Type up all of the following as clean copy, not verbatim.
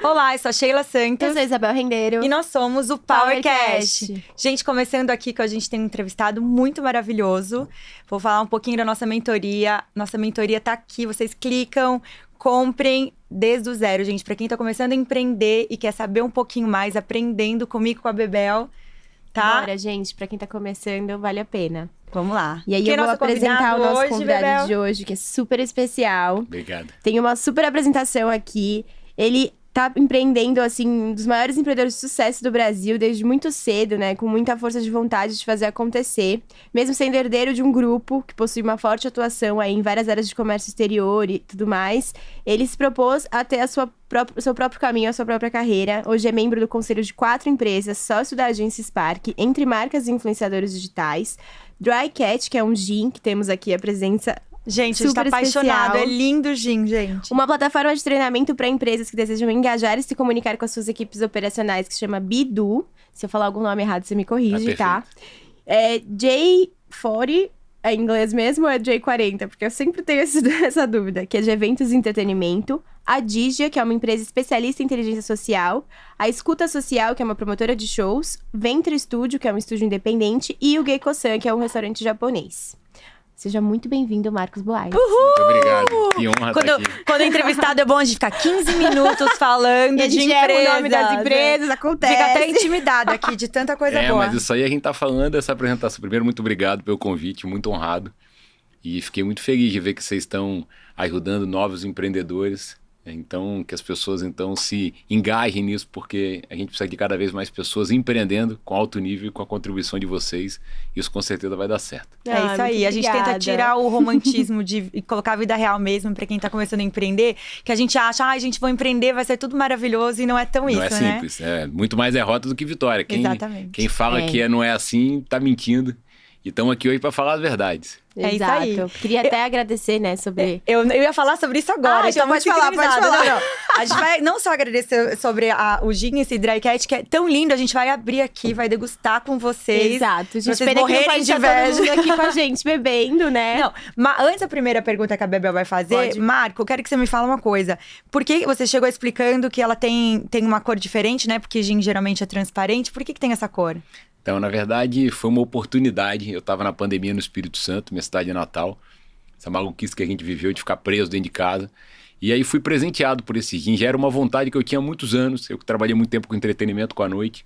Olá, eu sou a Sheila Santos. Eu sou a Isabel Rendeiro. E nós somos o PowerCast. PowerCast. Gente, começando aqui que a gente tem um entrevistado muito maravilhoso. Vou falar um pouquinho da nossa mentoria. Nossa mentoria tá aqui, vocês clicam, comprem desde o zero, gente. Pra quem tá começando a empreender e quer saber um pouquinho mais, aprendendo comigo, com a Bebel, tá? Bora, gente, pra quem tá começando, vale a pena. Vamos lá. E aí Quem é eu vou nosso apresentar o nosso hoje, convidado Bebel? de hoje, que é super especial. Obrigado. Tem uma super apresentação aqui. Ele tá empreendendo, assim, um dos maiores empreendedores de sucesso do Brasil desde muito cedo, né? Com muita força de vontade de fazer acontecer. Mesmo sendo herdeiro de um grupo que possui uma forte atuação aí em várias áreas de comércio exterior e tudo mais, ele se propôs a ter o seu próprio caminho, a sua própria carreira. Hoje é membro do conselho de 4 empresas, sócio da agência Spark, entre marcas e influenciadores digitais. Dry Cat, que é um gin, que temos aqui a presença. Gente, a gente tá Super apaixonado. especial. É lindo o gin, gente. Uma plataforma de treinamento para empresas que desejam engajar e se comunicar com as suas equipes operacionais, que se chama Bidu. Se eu falar algum nome errado, você me corrige, tá? É J40, é em inglês mesmo ou é J40? Porque eu sempre tenho essa dúvida, que é de eventos e entretenimento. A Digia, que é uma empresa especialista em inteligência social. A Escuta Social, que é uma promotora de shows. Ventre Studio, que é um estúdio independente. E o Geiko-san, que é um restaurante japonês. Seja muito bem-vindo, Marcos Boaz. Muito obrigado. Que honra estar aqui. Quando o entrevistado é bom, a gente fica 15 minutos falando E a de gente erra empresas. o nome das empresas, acontece. Fica até intimidado aqui de tanta coisa boa. Mas isso aí a gente tá falando dessa apresentação. Primeiro, muito obrigado pelo convite, muito honrado. E fiquei muito feliz de ver que vocês estão ajudando novos empreendedores. Então, que as pessoas então se engajem nisso, porque a gente precisa de cada vez mais pessoas empreendendo com alto nível e com a contribuição de vocês. Isso com certeza vai dar certo. É isso aí. A gente tenta tirar o romantismo e colocar a vida real mesmo pra quem tá começando a empreender. Que a gente acha, a gente vai empreender, vai ser tudo maravilhoso. E não é tão isso, né? Não é simples. É muito mais derrota do que vitória. Exatamente. Quem fala que não é assim, tá mentindo. E estamos aqui hoje para falar as verdades. É isso Exato. aí. Queria até agradecer, né, sobre... Eu ia falar sobre isso agora. então pode falar. Não. A gente vai não só agradecer sobre o gin, esse Dry Cat, que é tão lindo. A gente vai abrir aqui, vai degustar com vocês. Exato. Gente, vocês pena que não morrerem pode de estar todo inveja. mundo aqui com a gente, bebendo, né? Não, mas antes da primeira pergunta que a Bebel vai fazer, Pode. Marco, eu quero que você me fale uma coisa. Por que você chegou explicando que ela tem uma cor diferente, né? Porque gin geralmente é transparente. Por que tem essa cor? Então, na verdade, foi uma oportunidade. Eu estava na pandemia no Espírito Santo, minha cidade natal. Essa maluquice que a gente viveu de ficar preso dentro de casa. E aí fui presenteado por esse gin. Já era uma vontade que eu tinha há muitos anos. Eu trabalhei muito tempo com entretenimento, com a noite.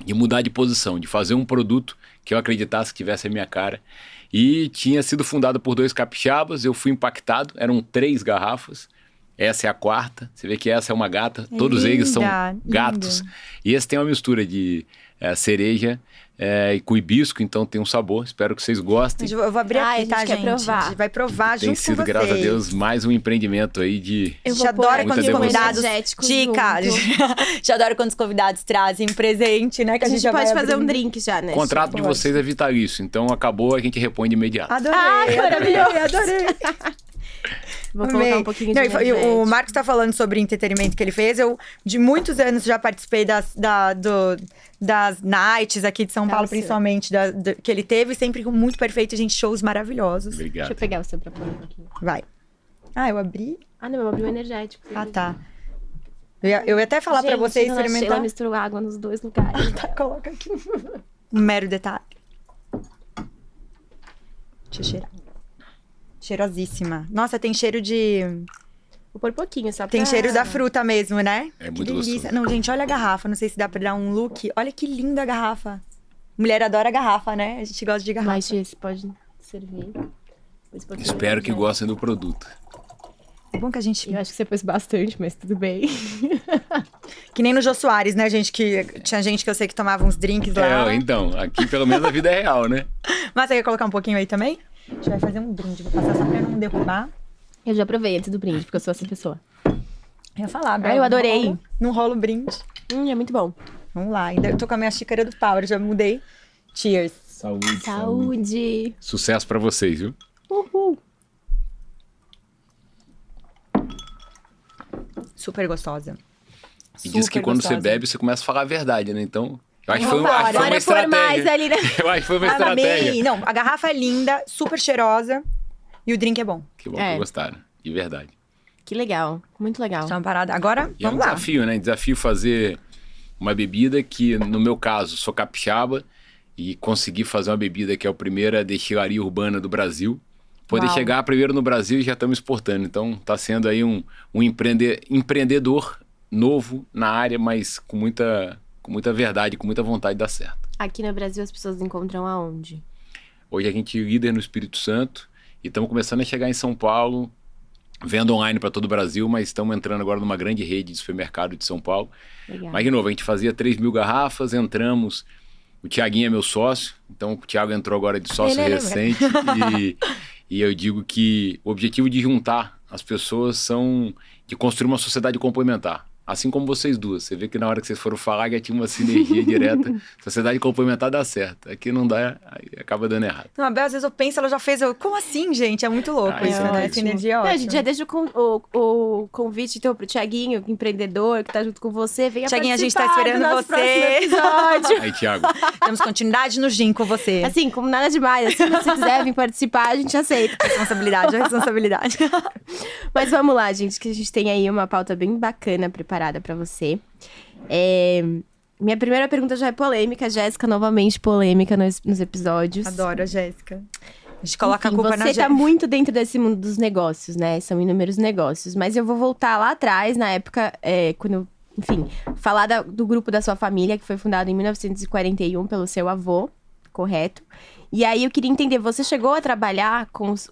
De mudar de posição, de fazer um produto que eu acreditasse que tivesse a minha cara. E tinha sido fundado por 2 capixabas. Eu fui impactado. Eram 3 garrafas. Essa é a 4ª. Você vê que essa é uma gata. Todos eles são gatos. E esse tem uma mistura de cereja e com hibisco, então tem um sabor. Espero que vocês gostem. Eu vou abrir aqui, tá, gente? Quer provar. A gente vai provar Tem junto com sido, vocês. graças a Deus, mais um empreendimento aí de... A gente adora quando os devoção. convidados... Energético Dica! Já adoro quando os convidados trazem um presente, né? Que A gente já pode vai fazer um abrindo. drink já, né? O contrato de vocês é vitalício, então acabou, a gente repõe de imediato. Adorei, adorei. Vou Amei. colocar um pouquinho Não, de e o energético. Marcos tá falando sobre entretenimento que ele fez. Eu, de muitos anos, já participei das nights aqui de São Paulo, Nossa. principalmente, que ele teve. Sempre muito perfeito, gente, shows maravilhosos. Deixa Obrigado. eu pegar o seu pra pôr um pouquinho. Vai. Ah, eu abri? Ah, não, eu abri o energético. Ah, tá. Eu ia até falar pra você Dona experimentar. Sheila misturou água nos 2 lugares. Tá, coloca aqui. Um mero detalhe. Deixa eu cheirar. Cheirosíssima. Nossa, tem cheiro de... Vou pôr pouquinho, só pra... Tem cheiro da fruta mesmo, né? É muito Que delícia. gostoso. Não, gente, olha a garrafa. Não sei se dá pra dar um look. Olha que linda a garrafa. Mulher adora garrafa, né? A gente gosta de garrafa. Mas esse pode servir. Depois pode ser Espero que energético. gostem do produto. É bom que a gente... Eu acho que você pôs bastante, mas tudo bem. Que nem no Jô Soares, né, gente? Que tinha gente que eu sei que tomava uns drinks lá. Então, aqui pelo menos a vida é real, né? Mas você quer colocar um pouquinho aí também? A gente vai fazer um brinde. Vou passar só pra não derrubar. Eu já provei antes do brinde, porque eu sou essa pessoa. Eu ia falar, Bel. eu adorei. Não rola o brinde. É muito bom. Vamos lá. Ainda eu tô com a minha xícara do Power. Já mudei. Cheers. Saúde. Saúde. Sucesso pra vocês, viu? Uhul. Super gostosa. E diz que Super quando gostosa. você bebe, você começa a falar a verdade, né? Então, eu acho que foi Vambora. uma Bora pôr mais estratégia. ali, né? Eu acho que foi uma estratégia. Amei. Não, a garrafa é linda, super cheirosa. E o drink é bom. Que bom É. que gostaram, de verdade. Que legal, muito legal. Isso é uma parada. Agora, E é um vamos lá. desafio, né? Desafio fazer uma bebida que, no meu caso, sou capixaba e consegui fazer uma bebida que é a primeira destilaria urbana do Brasil. Poder Uau. chegar primeiro no Brasil e já estamos exportando. Então, está sendo aí um empreendedor novo na área, mas com muita verdade, com muita vontade de dar certo. Aqui no Brasil as pessoas encontram aonde? Hoje a gente é líder no Espírito Santo e estamos começando a chegar em São Paulo, vendo online para todo o Brasil, mas estamos entrando agora numa grande rede de supermercado de São Paulo. Legal. Mas, de novo, a gente fazia 3.000 garrafas, entramos... O Tiaguinho é meu sócio, então o Tiago entrou agora de sócio recente e eu digo que o objetivo de juntar as pessoas são de construir uma sociedade complementar. Assim como vocês duas. Você vê que na hora que vocês foram falar já tinha uma sinergia direta. Sociedade complementar dá certo. Aqui não dá, aí acaba dando errado. Não, a Bel, às vezes eu penso, ela já fez. Como assim, gente? É muito louco isso, isso é né? ótimo. Essa energia é Não, a ótima. gente já deixa o convite então pro Thiaguinho, empreendedor, que tá junto com você. Venha Thiaguinho, a gente tá participar esperando do nosso você. próximo episódio. Aí, Tiago, Temos continuidade no gin com você. Assim, como nada demais. Assim, se você quiser vir participar, a gente aceita. Responsabilidade, responsabilidade. Mas vamos lá, gente, que a gente tem aí uma pauta bem bacana preparada pra você. Minha primeira pergunta já é polêmica. Jéssica, novamente polêmica nos episódios. Adoro a Jéssica. A gente coloca Enfim, a culpa na você Jéssica. tá muito dentro desse mundo dos negócios, né? São inúmeros negócios. Mas eu vou voltar lá atrás, na época, quando, enfim, falar do grupo da sua família, que foi fundado em 1941 pelo seu avô, correto? E aí eu queria entender, você chegou a trabalhar com os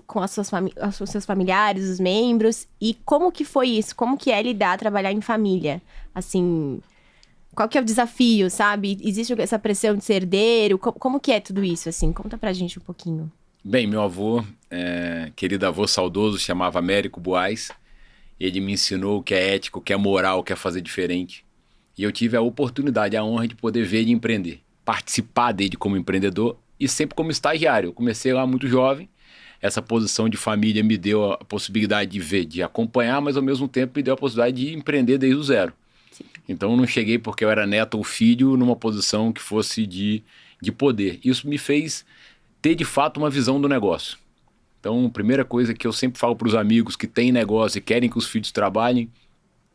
seus familiares, os membros, e como que foi isso? Como que é trabalhar em família? Assim, qual que é o desafio, sabe? Existe essa pressão de ser herdeiro? Como que é tudo isso, assim? Conta pra gente um pouquinho. bem, meu avô, querido avô saudoso, chamava Américo Buais. Ele me ensinou o que é ético, o que é moral, o que é fazer diferente. E eu tive a oportunidade, a honra de poder ver ele empreender. Participar dele como empreendedor e sempre como estagiário. Eu comecei lá muito jovem. Essa posição de família me deu a possibilidade de ver, de acompanhar, mas ao mesmo tempo me deu a possibilidade de empreender desde o zero. Sim. Então eu não cheguei porque eu era neto ou filho numa posição que fosse de poder. Isso me fez ter de fato uma visão do negócio. Então a primeira coisa que eu sempre falo para os amigos que têm negócio e querem que os filhos trabalhem,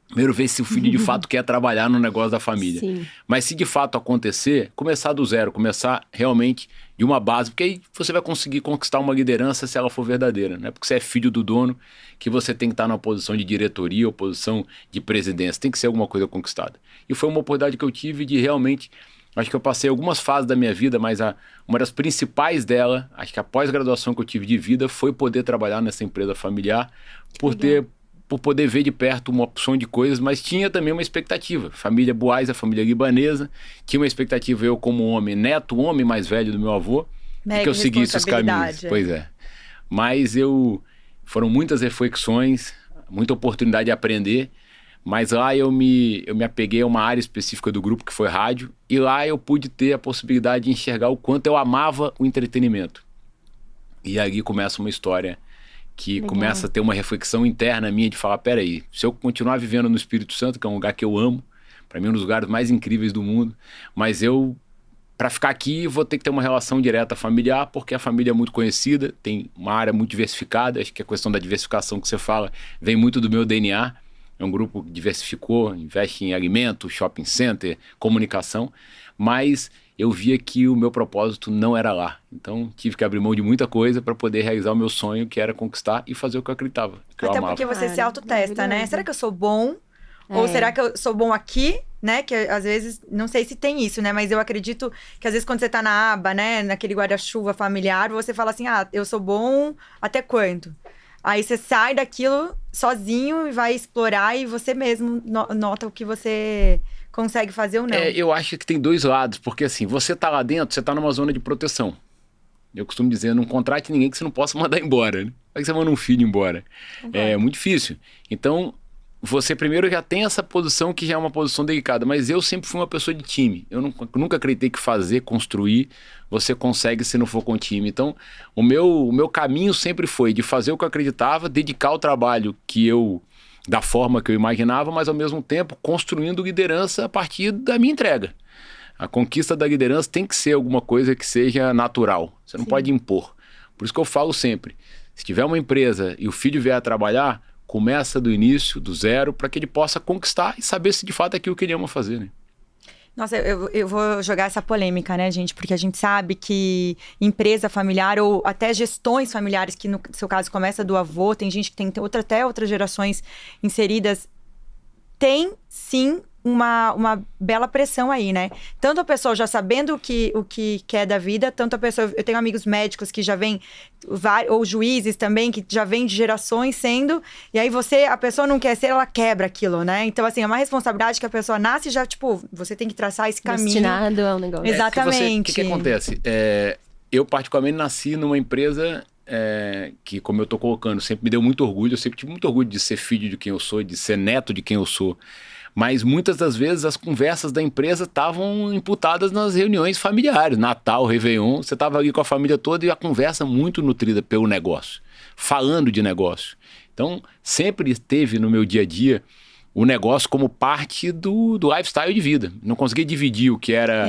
primeiro ver se o filho de fato quer trabalhar no negócio da família. Sim. Mas se de fato acontecer, começar do zero, começar realmente de uma base, porque aí você vai conseguir conquistar uma liderança se ela for verdadeira, né? Porque você é filho do dono, que você tem que estar numa posição de diretoria ou posição de presidência, tem que ser alguma coisa conquistada. E foi uma oportunidade que eu tive de realmente, acho que eu passei algumas fases da minha vida, mas uma das principais dela, acho que a pós-graduação que eu tive de vida foi poder trabalhar nessa empresa familiar, por poder ver de perto uma opção de coisas, mas tinha também uma expectativa. Família Buais, a família libanesa, tinha uma expectativa eu como homem, neto, o homem mais velho do meu avô, de que eu seguisse os caminhos. Pois é. Mas foram muitas reflexões, muita oportunidade de aprender, mas lá eu me apeguei a uma área específica do grupo, que foi rádio, e lá eu pude ter a possibilidade de enxergar o quanto eu amava o entretenimento. E ali começa uma história que Legal. Começa a ter uma reflexão interna minha de falar, peraí, se eu continuar vivendo no Espírito Santo, que é um lugar que eu amo, para mim é um dos lugares mais incríveis do mundo, mas para ficar aqui, vou ter que ter uma relação direta familiar, porque a família é muito conhecida, tem uma área muito diversificada, acho que a questão da diversificação que você fala vem muito do meu DNA, é um grupo que diversificou, investe em alimentos, shopping center, comunicação, mas eu via que o meu propósito não era lá. Então, tive que abrir mão de muita coisa para poder realizar o meu sonho, que era conquistar e fazer o que eu acreditava, que eu Até amava. porque você se autotesta, né? maravilhoso. Será que eu sou bom? Ou será que eu sou bom aqui, né? Que às vezes, não sei se tem isso, né? Mas eu acredito que às vezes quando você tá na aba, né? Naquele guarda-chuva familiar, você fala assim, eu sou bom até quanto? Aí você sai daquilo sozinho e vai explorar e você mesmo nota o que você consegue fazer ou não. Eu acho que tem dois lados, porque assim, você tá lá dentro, você tá numa zona de proteção. Eu costumo dizer, não contrate ninguém que você não possa mandar embora, né? Como é que você manda um filho embora? É muito difícil. Então, você primeiro já tem essa posição que já é uma posição delicada, mas eu sempre fui uma pessoa de time. Eu nunca acreditei que fazer, construir, você consegue se não for com time. Então, o meu caminho sempre foi de fazer o que eu acreditava, dedicar o trabalho da forma que eu imaginava, mas ao mesmo tempo construindo liderança a partir da minha entrega. A conquista da liderança tem que ser alguma coisa que seja natural. Você não pode impor. Por isso que eu falo sempre, se tiver uma empresa e o filho vier a trabalhar, começa do início, do zero, para que ele possa conquistar e saber se de fato é aquilo que ele ama fazer, né? Nossa, eu vou jogar essa polêmica, né, gente? Porque a gente sabe que empresa familiar ou até gestões familiares, que no seu caso começa do avô, tem gente que tem até outras gerações inseridas, tem sim uma bela pressão aí, né? Tanto a pessoa já sabendo o que quer da vida, tanto a pessoa... Eu tenho amigos médicos que já vêm, ou juízes também, que já vêm de gerações sendo... E aí a pessoa não quer ser, ela quebra aquilo, né? Então, assim, é uma responsabilidade que a pessoa nasce já, tipo, você tem que traçar esse caminho. Destinado é um negócio. Exatamente. O que acontece? Eu, particularmente, nasci numa empresa... que, como eu tô colocando, sempre me deu muito orgulho. Eu sempre tive muito orgulho de ser filho de quem eu sou, de ser neto de quem eu sou. Mas muitas das vezes as conversas da empresa estavam imputadas nas reuniões familiares. Natal, Réveillon, você estava ali com a família toda e a conversa muito nutrida pelo negócio, falando de negócio. Então, sempre teve no meu dia a dia o negócio como parte do lifestyle de vida. Não conseguia dividir o que era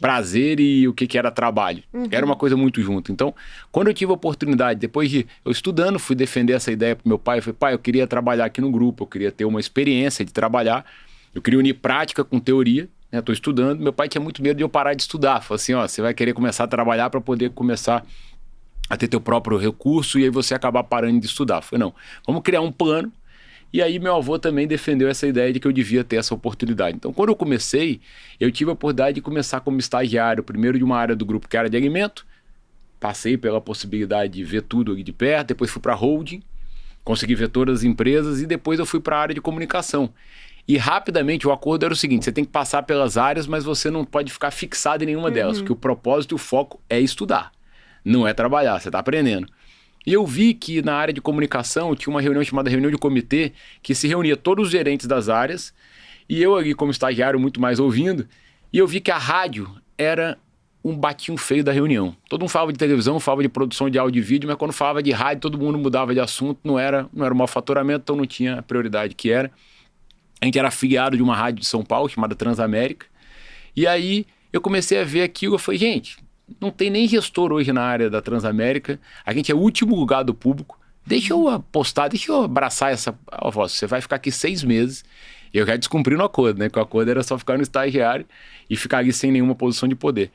prazer e o que era trabalho. Era uma coisa muito junto. Então, quando eu tive a oportunidade, depois de eu estudando, fui defender essa ideia para meu pai. Eu falei, pai, eu queria trabalhar aqui no grupo, eu queria ter uma experiência de trabalhar. Eu queria unir prática com teoria. Estou estudando. Meu pai tinha muito medo de eu parar de estudar. Falei assim, ó, você vai querer começar a trabalhar para poder começar a ter teu próprio recurso e aí você acabar parando de estudar. Eu falei, não, vamos criar um plano. E aí meu avô também defendeu essa ideia de que eu devia ter essa oportunidade. Então, quando eu comecei, eu tive a oportunidade de começar como estagiário, primeiro de uma área do grupo que era de alimento, passei pela possibilidade de ver tudo ali de perto, depois fui para a holding, consegui ver todas as empresas e depois eu fui para a área de comunicação. E rapidamente o acordo era o seguinte, você tem que passar pelas áreas, mas você não pode ficar fixado em nenhuma delas, porque o propósito e o foco é estudar, não é trabalhar, você está aprendendo. E eu vi que na área de comunicação tinha uma reunião chamada reunião de comitê, que se reunia todos os gerentes das áreas, e eu ali como estagiário muito mais ouvindo, e eu vi que a rádio era um batinho feio da reunião. Todo mundo falava de televisão, falava de produção de áudio e vídeo, mas quando falava de rádio todo mundo mudava de assunto, não era o maior faturamento, então não tinha a prioridade que era. A gente era afiliado de uma rádio de São Paulo, chamada Transamérica, e aí eu comecei a ver aquilo, eu falei, gente... Não tem nem gestor hoje na área da Transamérica. A gente é o último lugar do público. Deixa eu apostar, deixa eu abraçar essa... Você vai ficar aqui 6 meses. Eu já descumpri no acordo, né? Que o acordo era só ficar no estagiário e ficar ali sem nenhuma posição de poder.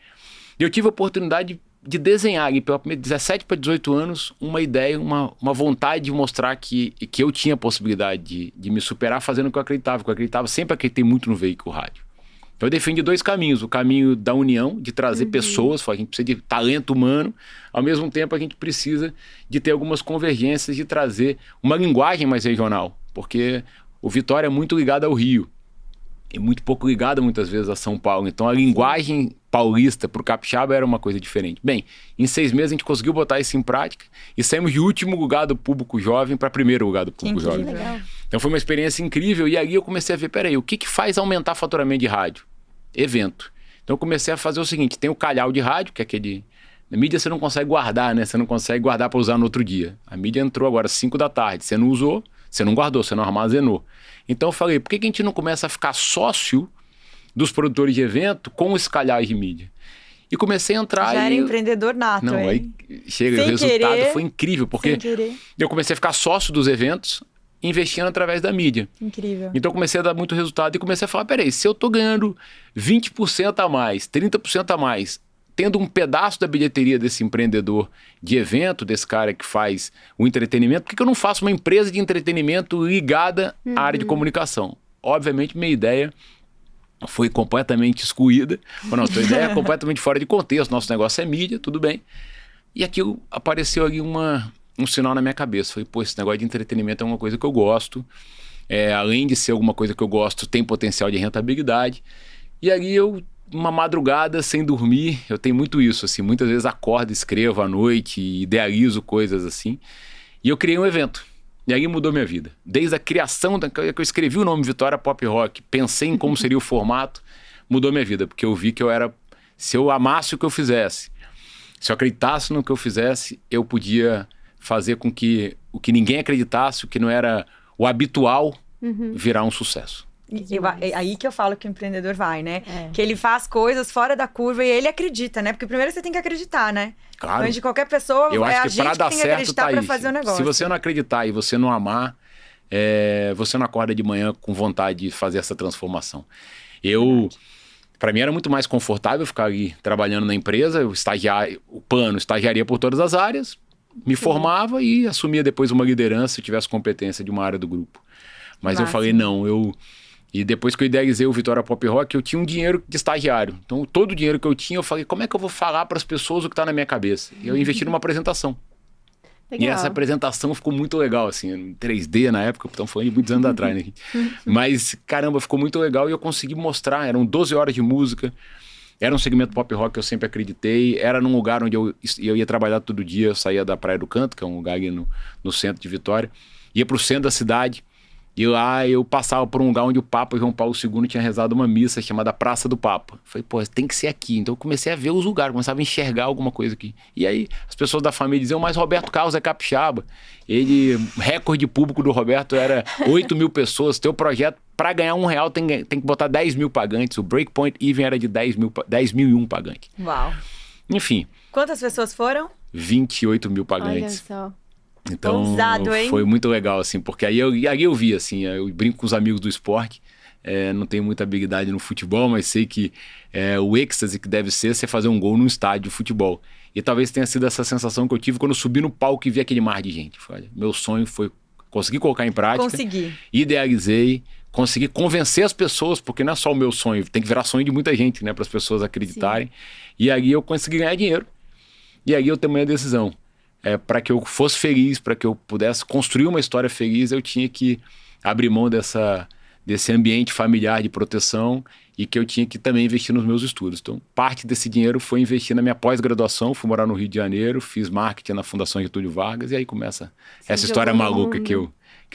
E eu tive a oportunidade de desenhar ali, pela 17 para 18 anos, uma ideia, uma vontade de mostrar que eu tinha a possibilidade de me superar fazendo o que eu acreditava. Porque eu acreditava, sempre acreditei muito no veículo rádio. Então eu defendi 2 caminhos, o caminho da união, de trazer pessoas, a gente precisa de talento humano, ao mesmo tempo a gente precisa de ter algumas convergências, de trazer uma linguagem mais regional, porque o Vitória é muito ligado ao Rio, e muito pouco ligado muitas vezes a São Paulo, então a linguagem paulista para o capixaba era uma coisa diferente. Bem, em 6 meses a gente conseguiu botar isso em prática e saímos de último lugar do público jovem para primeiro lugar do público jovem. Legal. Então foi uma experiência incrível e aí eu comecei a ver, peraí, o que faz aumentar faturamento de rádio? Evento. Então eu comecei a fazer o seguinte, tem o calhau de rádio, que é aquele... Na mídia você não consegue guardar, né? Você não consegue guardar para usar no outro dia. A mídia entrou agora às 5 da tarde, você não usou, você não guardou, você não armazenou. Então eu falei, por que a gente não começa a ficar sócio dos produtores de evento com esse calhau de mídia? E comecei a entrar Já era empreendedor nato, não, hein? Aí chega, Sem o resultado querer, foi incrível, porque eu comecei a ficar sócio dos eventos, investindo através da mídia. Incrível. Então eu comecei a dar muito resultado e comecei a falar, peraí, se eu tô ganhando 20% a mais, 30% a mais, tendo um pedaço da bilheteria desse empreendedor de evento, desse cara que faz o entretenimento, por que eu não faço uma empresa de entretenimento ligada à área de comunicação? Obviamente minha ideia foi completamente excluída. Não, tua ideia é completamente fora de contexto, nosso negócio é mídia, tudo bem. E aquilo apareceu ali um sinal na minha cabeça. Falei, pô, esse negócio de entretenimento é uma coisa que eu gosto. Além de ser alguma coisa que eu gosto, tem potencial de rentabilidade. E ali eu, uma madrugada sem dormir, eu tenho muito isso, assim. Muitas vezes acordo, escrevo à noite, idealizo coisas assim. E eu criei um evento. E aí mudou minha vida. Desde a criação, que eu escrevi o nome Vitória Pop Rock, pensei em como seria o formato, mudou minha vida. Porque eu vi que se eu amasse o que eu fizesse, se eu acreditasse no que eu fizesse, eu podia fazer com que o que ninguém acreditasse, o que não era o habitual, virar um sucesso. É aí que eu falo que o empreendedor vai, né? Que ele faz coisas fora da curva e ele acredita, né? Porque primeiro você tem que acreditar, né? Claro. Antes de qualquer pessoa, eu acho a que gente para dar tem que certo acreditar tá pra aí. fazer o negócio. Se você não acreditar e você não amar, você não acorda de manhã com vontade de fazer essa transformação. Para mim era muito mais confortável ficar ali trabalhando na empresa, estagiaria por todas as áreas, me formava e assumia depois uma liderança se tivesse competência de uma área do grupo. Mas eu falei, não, E depois que eu idealizei o Vitória Pop Rock, eu tinha um dinheiro de estagiário. Então, todo o dinheiro que eu tinha, eu falei, como é que eu vou falar para as pessoas o que está na minha cabeça? E eu investi numa apresentação. Legal. E essa apresentação ficou muito legal, assim, em 3D na época, estamos falando de muitos anos atrás, né? Mas, caramba, ficou muito legal e eu consegui mostrar. Eram 12 horas de música, era um segmento pop rock que eu sempre acreditei, era num lugar onde eu ia trabalhar todo dia, eu saía da Praia do Canto, que é um lugar ali no centro de Vitória, ia para o centro da cidade, e lá eu passava por um lugar onde o Papa João Paulo II tinha rezado uma missa chamada Praça do Papa. Falei, pô, tem que ser aqui. Então eu comecei a ver os lugares, começava a enxergar alguma coisa aqui. E aí as pessoas da família diziam, mas Roberto Carlos é capixaba. Recorde público do Roberto era 8 mil pessoas. Teu projeto, para ganhar R$1 tem que botar 10 mil pagantes. O Breakpoint Even era de 10.001 pagantes. Uau. Enfim. Quantas pessoas foram? 28 mil pagantes. Olha só. Então, ousado, foi muito legal, assim, porque aí eu vi, assim, eu brinco com os amigos do esporte, não tenho muita habilidade no futebol, mas sei que o êxtase que deve ser você fazer um gol num estádio de futebol. E talvez tenha sido essa sensação que eu tive quando eu subi no palco e vi aquele mar de gente. Olha, meu sonho foi conseguir colocar em prática. Idealizei, consegui convencer as pessoas, porque não é só o meu sonho, tem que virar sonho de muita gente, né, para as pessoas acreditarem. Sim. E aí eu consegui ganhar dinheiro. E aí eu tomei a decisão. Para que eu fosse feliz, para que eu pudesse construir uma história feliz, eu tinha que abrir mão desse ambiente familiar de proteção e que eu tinha que também investir nos meus estudos. Então, parte desse dinheiro foi investir na minha pós-graduação, fui morar no Rio de Janeiro, fiz marketing na Fundação Getúlio Vargas e aí começa essa história maluca que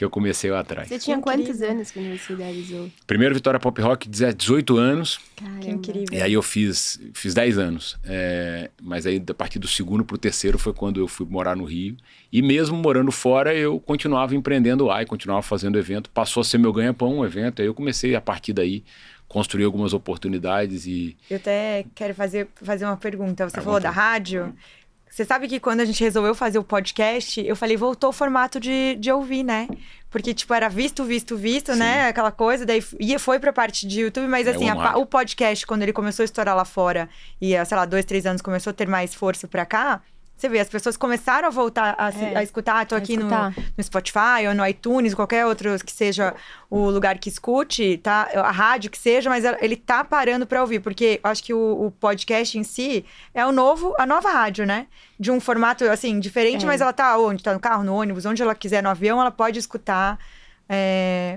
eu comecei lá atrás. Você tinha quantos anos quando você idealizou? Primeiro Vitória Pop Rock, 18 anos. Caramba. Que incrível. E aí eu fiz 10 anos. Mas aí, a partir do segundo pro terceiro, foi quando eu fui morar no Rio. E mesmo morando fora, eu continuava empreendendo lá e continuava fazendo evento. Passou a ser meu ganha-pão, um evento. Aí eu comecei, a partir daí, construir algumas oportunidades e... Eu até quero fazer uma pergunta. Você falou da rádio... Você sabe que quando a gente resolveu fazer o podcast, eu falei, voltou o formato de ouvir, né? Porque, tipo, era visto, Sim. né? Aquela coisa, daí foi pra parte de YouTube, mas assim, o podcast, quando ele começou a estourar lá fora, e, sei lá, 2, 3 anos começou a ter mais força pra cá, você vê, as pessoas começaram a voltar a escutar, tô aqui no Spotify ou no iTunes, qualquer outro que seja o lugar que escute, tá? A rádio que seja, mas ele tá parando pra ouvir, porque eu acho que o podcast em si é a nova rádio, né? De um formato, assim, diferente, mas ela tá onde? Tá no carro, no ônibus, onde ela quiser, no avião, ela pode escutar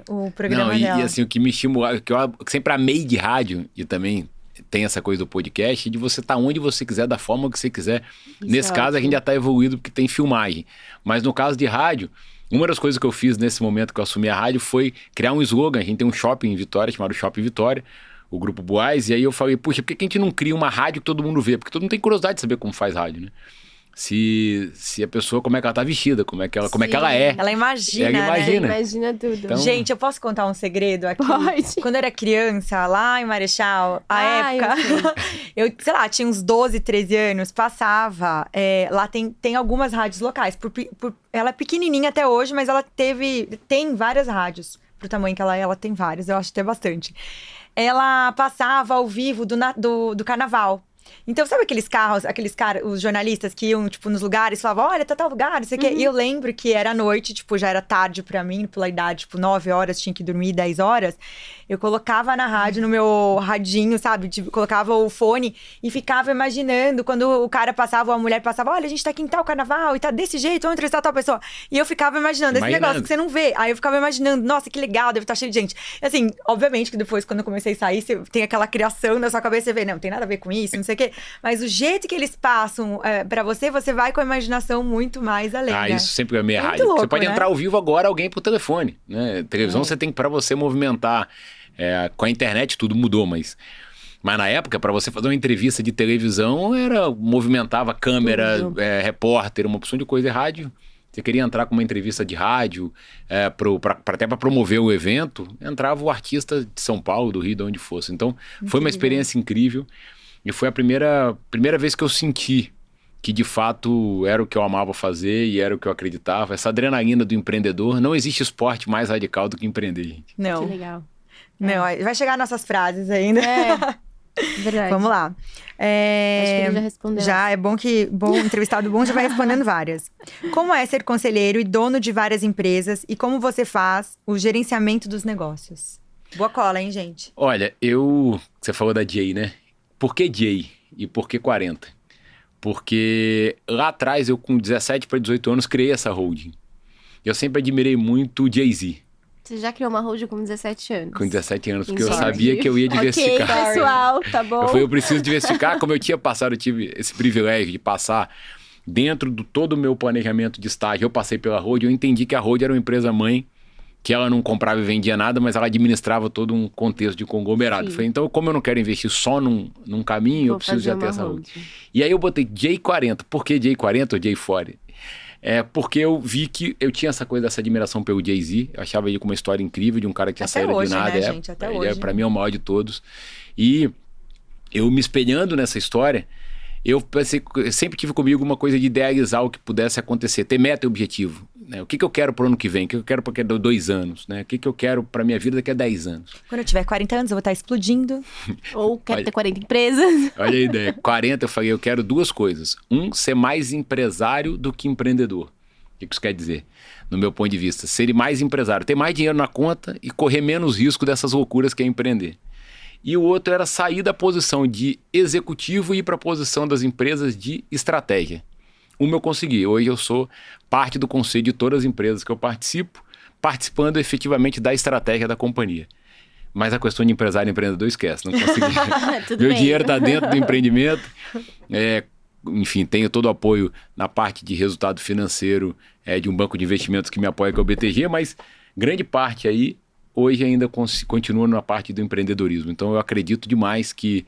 o programa dela. E assim, o que me estimula, que eu sempre amei de rádio, e também... tem essa coisa do podcast, de você estar onde você quiser, da forma que você quiser. Nesse caso, a gente já está evoluído porque tem filmagem. Mas no caso de rádio, uma das coisas que eu fiz nesse momento que eu assumi a rádio foi criar um slogan. A gente tem um shopping em Vitória, chamado Shopping Vitória, o Grupo Boaz, e aí eu falei, puxa, por que a gente não cria uma rádio que todo mundo vê? Porque todo mundo tem curiosidade de saber como faz rádio, né? Se a pessoa, como é que ela tá vestida, como é que ela é. Ela imagina, né? Imagina tudo. Então... Gente, eu posso contar um segredo aqui? Pode. Quando eu era criança, lá em Marechal, época, eu sei lá, tinha uns 12, 13 anos, passava, lá tem algumas rádios locais, ela é pequenininha até hoje, mas ela tem várias rádios, pro tamanho que ela tem várias, eu acho que tem bastante. Ela passava ao vivo do carnaval. Então, sabe aqueles caras, os jornalistas que iam, tipo, nos lugares, falavam, olha, tá tal lugar, não sei o quê. E eu lembro que era noite, tipo, já era tarde pra mim, pela idade, tipo, 9 horas, tinha que dormir 10 horas. Eu colocava na rádio, no meu radinho, sabe? Tipo, colocava o fone e ficava imaginando quando o cara passava, ou a mulher passava, olha, a gente tá aqui em tal carnaval e tá desse jeito, vamos entrevistar tal pessoa. E eu ficava imaginando esse negócio que você não vê. Aí eu ficava imaginando, nossa, que legal, deve estar cheio de gente. E assim, obviamente que depois, quando eu comecei a sair, você tem aquela criação na sua cabeça, você vê, não tem nada a ver com isso, não sei o quê. Mas o jeito que eles passam pra você vai com a imaginação muito mais além, né? Isso sempre é meio rádio. Louco, você pode entrar ao vivo agora, alguém por telefone, né? Televisão você tem, pra você movimentar, com a internet tudo mudou, mas na época, para você fazer uma entrevista de televisão, movimentava câmera, repórter, uma opção de coisa. Rádio, você queria entrar com uma entrevista de rádio, até para promover o evento, entrava o artista de São Paulo, do Rio, de onde fosse. Então, foi uma experiência incrível. E foi a primeira vez que eu senti que de fato era o que eu amava fazer e era o que eu acreditava. Essa adrenalina do empreendedor. Não existe esporte mais radical do que empreender, gente. Não. Que legal. Não, vai chegar nossas frases ainda. Verdade. Vamos lá. Acho que ele já respondeu. Já, é bom que entrevistado bom já vai respondendo várias. Como é ser conselheiro e dono de várias empresas e como você faz o gerenciamento dos negócios? Boa cola, hein, gente? Olha, você falou da Jay, né? Por que Jay e por que 40? Porque lá atrás, eu com 17 para 18 anos, criei essa holding. Eu sempre admirei muito o Jay-Z. Você já criou uma holding com 17 anos? Com 17 anos, porque Entendi. eu sabia que eu ia diversificar. Ok, pessoal, tá bom. Eu preciso diversificar. Como eu tinha passado, eu tive esse privilégio de passar dentro do todo o meu planejamento de estágio. Eu passei pela holding, eu entendi que a holding era uma empresa mãe, que ela não comprava e vendia nada, mas ela administrava todo um contexto de conglomerado. Sim. Eu falei, então, como eu não quero investir só num caminho, eu preciso já ter essa holding. E aí eu botei J40. Por que J40 ou J40? Porque eu vi que eu tinha essa coisa, dessa admiração pelo Jay-Z. Eu achava ele com uma história incrível de um cara que tinha saído de nada. Né, gente? Até hoje. Pra mim é o maior de todos. E eu me espelhando nessa história, eu sempre tive comigo uma coisa de idealizar o que pudesse acontecer, ter meta e objetivo. Né? O que eu quero pro ano que vem? O que eu quero para daqui a 2 anos? Né? O que eu quero pra minha vida daqui a 10 anos? Quando eu tiver 40 anos, eu vou estar explodindo. Ou quero ter 40 empresas. Olha a ideia. 40, eu falei, eu quero 2 coisas. Ser mais empresário do que empreendedor. O que isso quer dizer? No meu ponto de vista, ser mais empresário, ter mais dinheiro na conta e correr menos risco dessas loucuras que é empreender. E o outro era sair da posição de executivo e ir para a posição das empresas de estratégia. Uma eu consegui. Hoje eu sou parte do conselho de todas as empresas que eu participo, participando efetivamente da estratégia da companhia. Mas a questão de empresário e empreendedor, esquece, não consegui. Meu dinheiro está dentro do empreendimento. Enfim, tenho todo o apoio na parte de resultado financeiro de um banco de investimentos que me apoia, que é o BTG, mas grande parte aí hoje ainda continua na parte do empreendedorismo. Então eu acredito demais que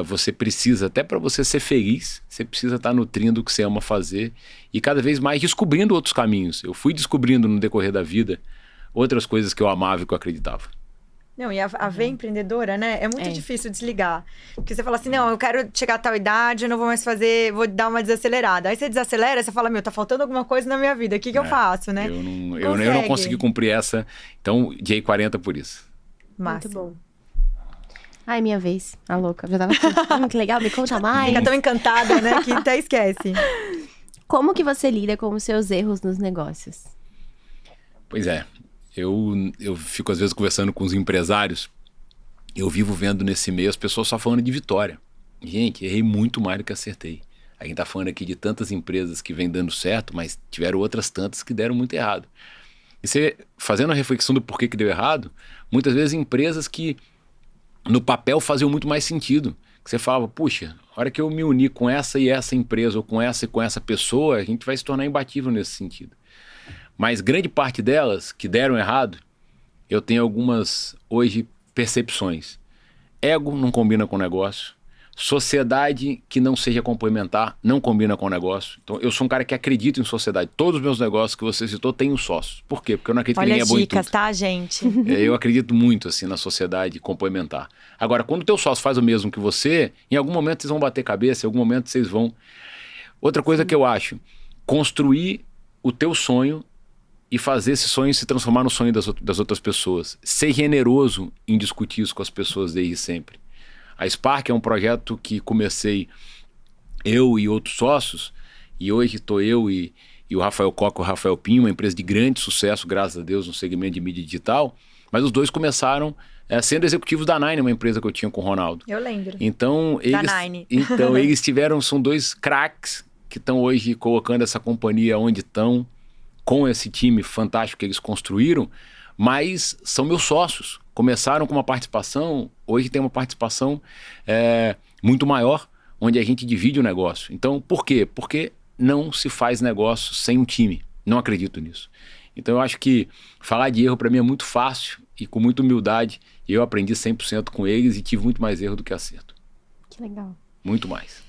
você precisa, até para você ser feliz, você precisa estar nutrindo o que você ama fazer e cada vez mais descobrindo outros caminhos. Eu fui descobrindo no decorrer da vida outras coisas que eu amava e que eu acreditava. Não, e a veia empreendedora, né? É muito difícil desligar. Porque você fala assim, não, eu quero chegar a tal idade, eu não vou mais fazer, vou dar uma desacelerada. Aí você desacelera, você fala, tá faltando alguma coisa na minha vida, o que eu faço, né? Eu não consegui cumprir essa, então J40 por isso. Massa. Muito bom. Ai, minha vez. A louca. Já tava aqui. Que legal, me conta mais. Fica tão encantada, né? Que até esquece. Como que você lida com os seus erros nos negócios? Pois é. Eu fico às vezes conversando com os empresários. Eu vivo vendo nesse meio as pessoas só falando de vitória. Gente, errei muito mais do que acertei. A gente tá falando aqui de tantas empresas que vêm dando certo, mas tiveram outras tantas que deram muito errado. E você, fazendo a reflexão do porquê que deu errado, muitas vezes empresas que no papel faziam muito mais sentido. Que você falava, puxa, a hora que eu me unir com essa e essa empresa, ou com essa e com essa pessoa, a gente vai se tornar imbatível nesse sentido. Mas grande parte delas que deram errado, eu tenho algumas, hoje, percepções. Ego não combina com negócio. Sociedade que não seja complementar não combina com negócio. Então, eu sou um cara que acredita em sociedade. Todos os meus negócios que você citou têm um sócio. Por quê? Porque eu não acredito que ninguém é bom em tudo. Olha as dicas, tá, gente? Eu acredito muito, assim, na sociedade complementar. Agora, quando o teu sócio faz o mesmo que você, em algum momento vocês vão bater cabeça, em algum momento vocês vão... Outra coisa que eu acho, construir o teu sonho e fazer esse sonho se transformar no sonho das outras pessoas. Ser generoso em discutir isso com as pessoas desde sempre. A Spark é um projeto que comecei eu e outros sócios, e hoje estou eu e o Rafael Coca e o Rafael Pinho, uma empresa de grande sucesso, graças a Deus, no segmento de mídia digital, mas os dois começaram sendo executivos da Nine, uma empresa que eu tinha com o Ronaldo. Eu lembro. Então, eles são dois craques que estão hoje colocando essa companhia onde estão, com esse time fantástico que eles construíram, mas são meus sócios. Começaram com uma participação, hoje tem uma participação muito maior, onde a gente divide o negócio. Então, por quê? Porque não se faz negócio sem um time. Não acredito nisso. Então, eu acho que falar de erro para mim é muito fácil e com muita humildade. Eu aprendi 100% com eles e tive muito mais erro do que acerto. Que legal. Muito mais.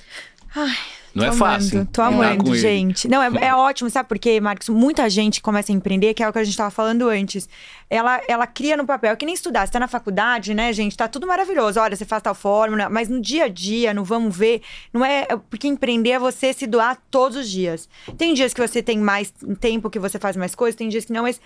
Ai, Não é fácil. Tô amando, gente. Não, é ótimo, sabe por quê, Marcos? Muita gente começa a empreender, que é o que a gente tava falando antes. Ela cria no papel, é que nem estudar. Você tá na faculdade, né, gente? Tá tudo maravilhoso. Olha, você faz tal fórmula, mas no dia a dia, no vamos ver, não é... Porque empreender é você se doar todos os dias. Tem dias que você tem mais tempo, que você faz mais coisas, tem dias que não, mas...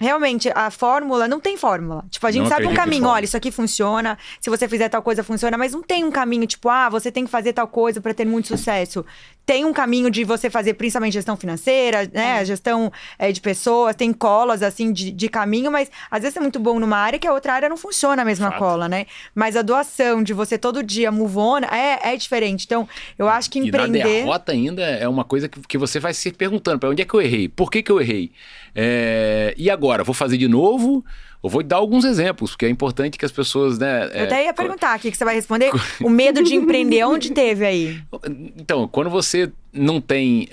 Realmente, a fórmula, não tem fórmula. Tipo, a gente sabe um caminho, olha, isso aqui funciona, se você fizer tal coisa, funciona, mas não tem um caminho, tipo, você tem que fazer tal coisa para ter muito sucesso. Tem um caminho de você fazer, principalmente, gestão financeira, né, gestão de pessoas, tem colas, assim, de caminho, mas às vezes é muito bom numa área que a outra área não funciona a mesma cola, né? Mas a doação de você todo dia move on é diferente. Então, eu acho que empreender... E na derrota ainda é uma coisa que você vai se perguntando, para onde é que eu errei? Por que eu errei? E agora, vou fazer de novo? Eu vou dar alguns exemplos, porque é importante que as pessoas, né... Eu até ia perguntar aqui que você vai responder. O medo de empreender, onde teve aí? Então, quando você não tem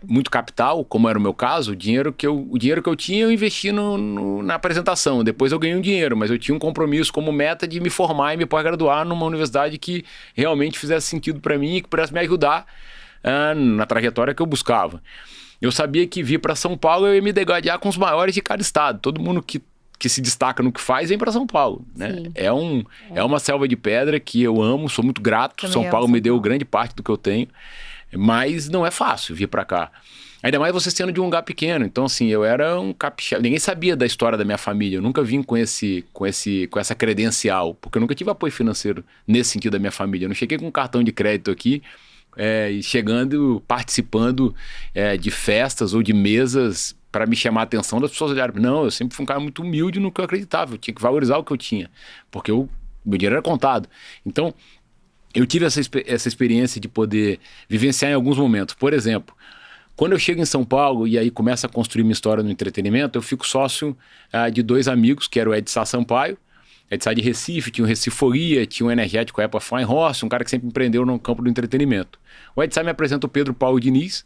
muito capital, como era o meu caso, o dinheiro que eu tinha, eu investi na apresentação. Depois eu ganhei um dinheiro, mas eu tinha um compromisso como meta de me formar e me pós-graduar numa universidade que realmente fizesse sentido para mim e que pudesse me ajudar na trajetória que eu buscava. Eu sabia que vir para São Paulo eu ia me degladiar com os maiores de cada estado. Todo mundo que se destaca no que faz vem para São Paulo, né? É uma selva de pedra que eu amo, sou muito grato. Também São Paulo me deu grande parte do que eu tenho, mas não é fácil vir para cá. Ainda mais você sendo de um lugar pequeno. Então, assim, eu era um capixaba. Ninguém sabia da história da minha família. Eu nunca vim com essa credencial, porque eu nunca tive apoio financeiro nesse sentido da minha família. Eu não cheguei com um cartão de crédito aqui, chegando, participando de festas ou de mesas para me chamar a atenção das pessoas olharem. Não, eu sempre fui um cara muito humilde no que eu acreditava. Eu tinha que valorizar o que eu tinha, porque meu dinheiro era contado. Então, eu tive essa experiência de poder vivenciar em alguns momentos. Por exemplo, quando eu chego em São Paulo e aí começo a construir minha história no entretenimento, eu fico sócio de dois amigos, que era o Ed Sá Sampaio, Ed Sá de Recife, tinha o Reciforia, tinha um energético Apple Fine Horse, um cara que sempre empreendeu no campo do entretenimento. O Ed Sá me apresenta o Pedro Paulo Diniz,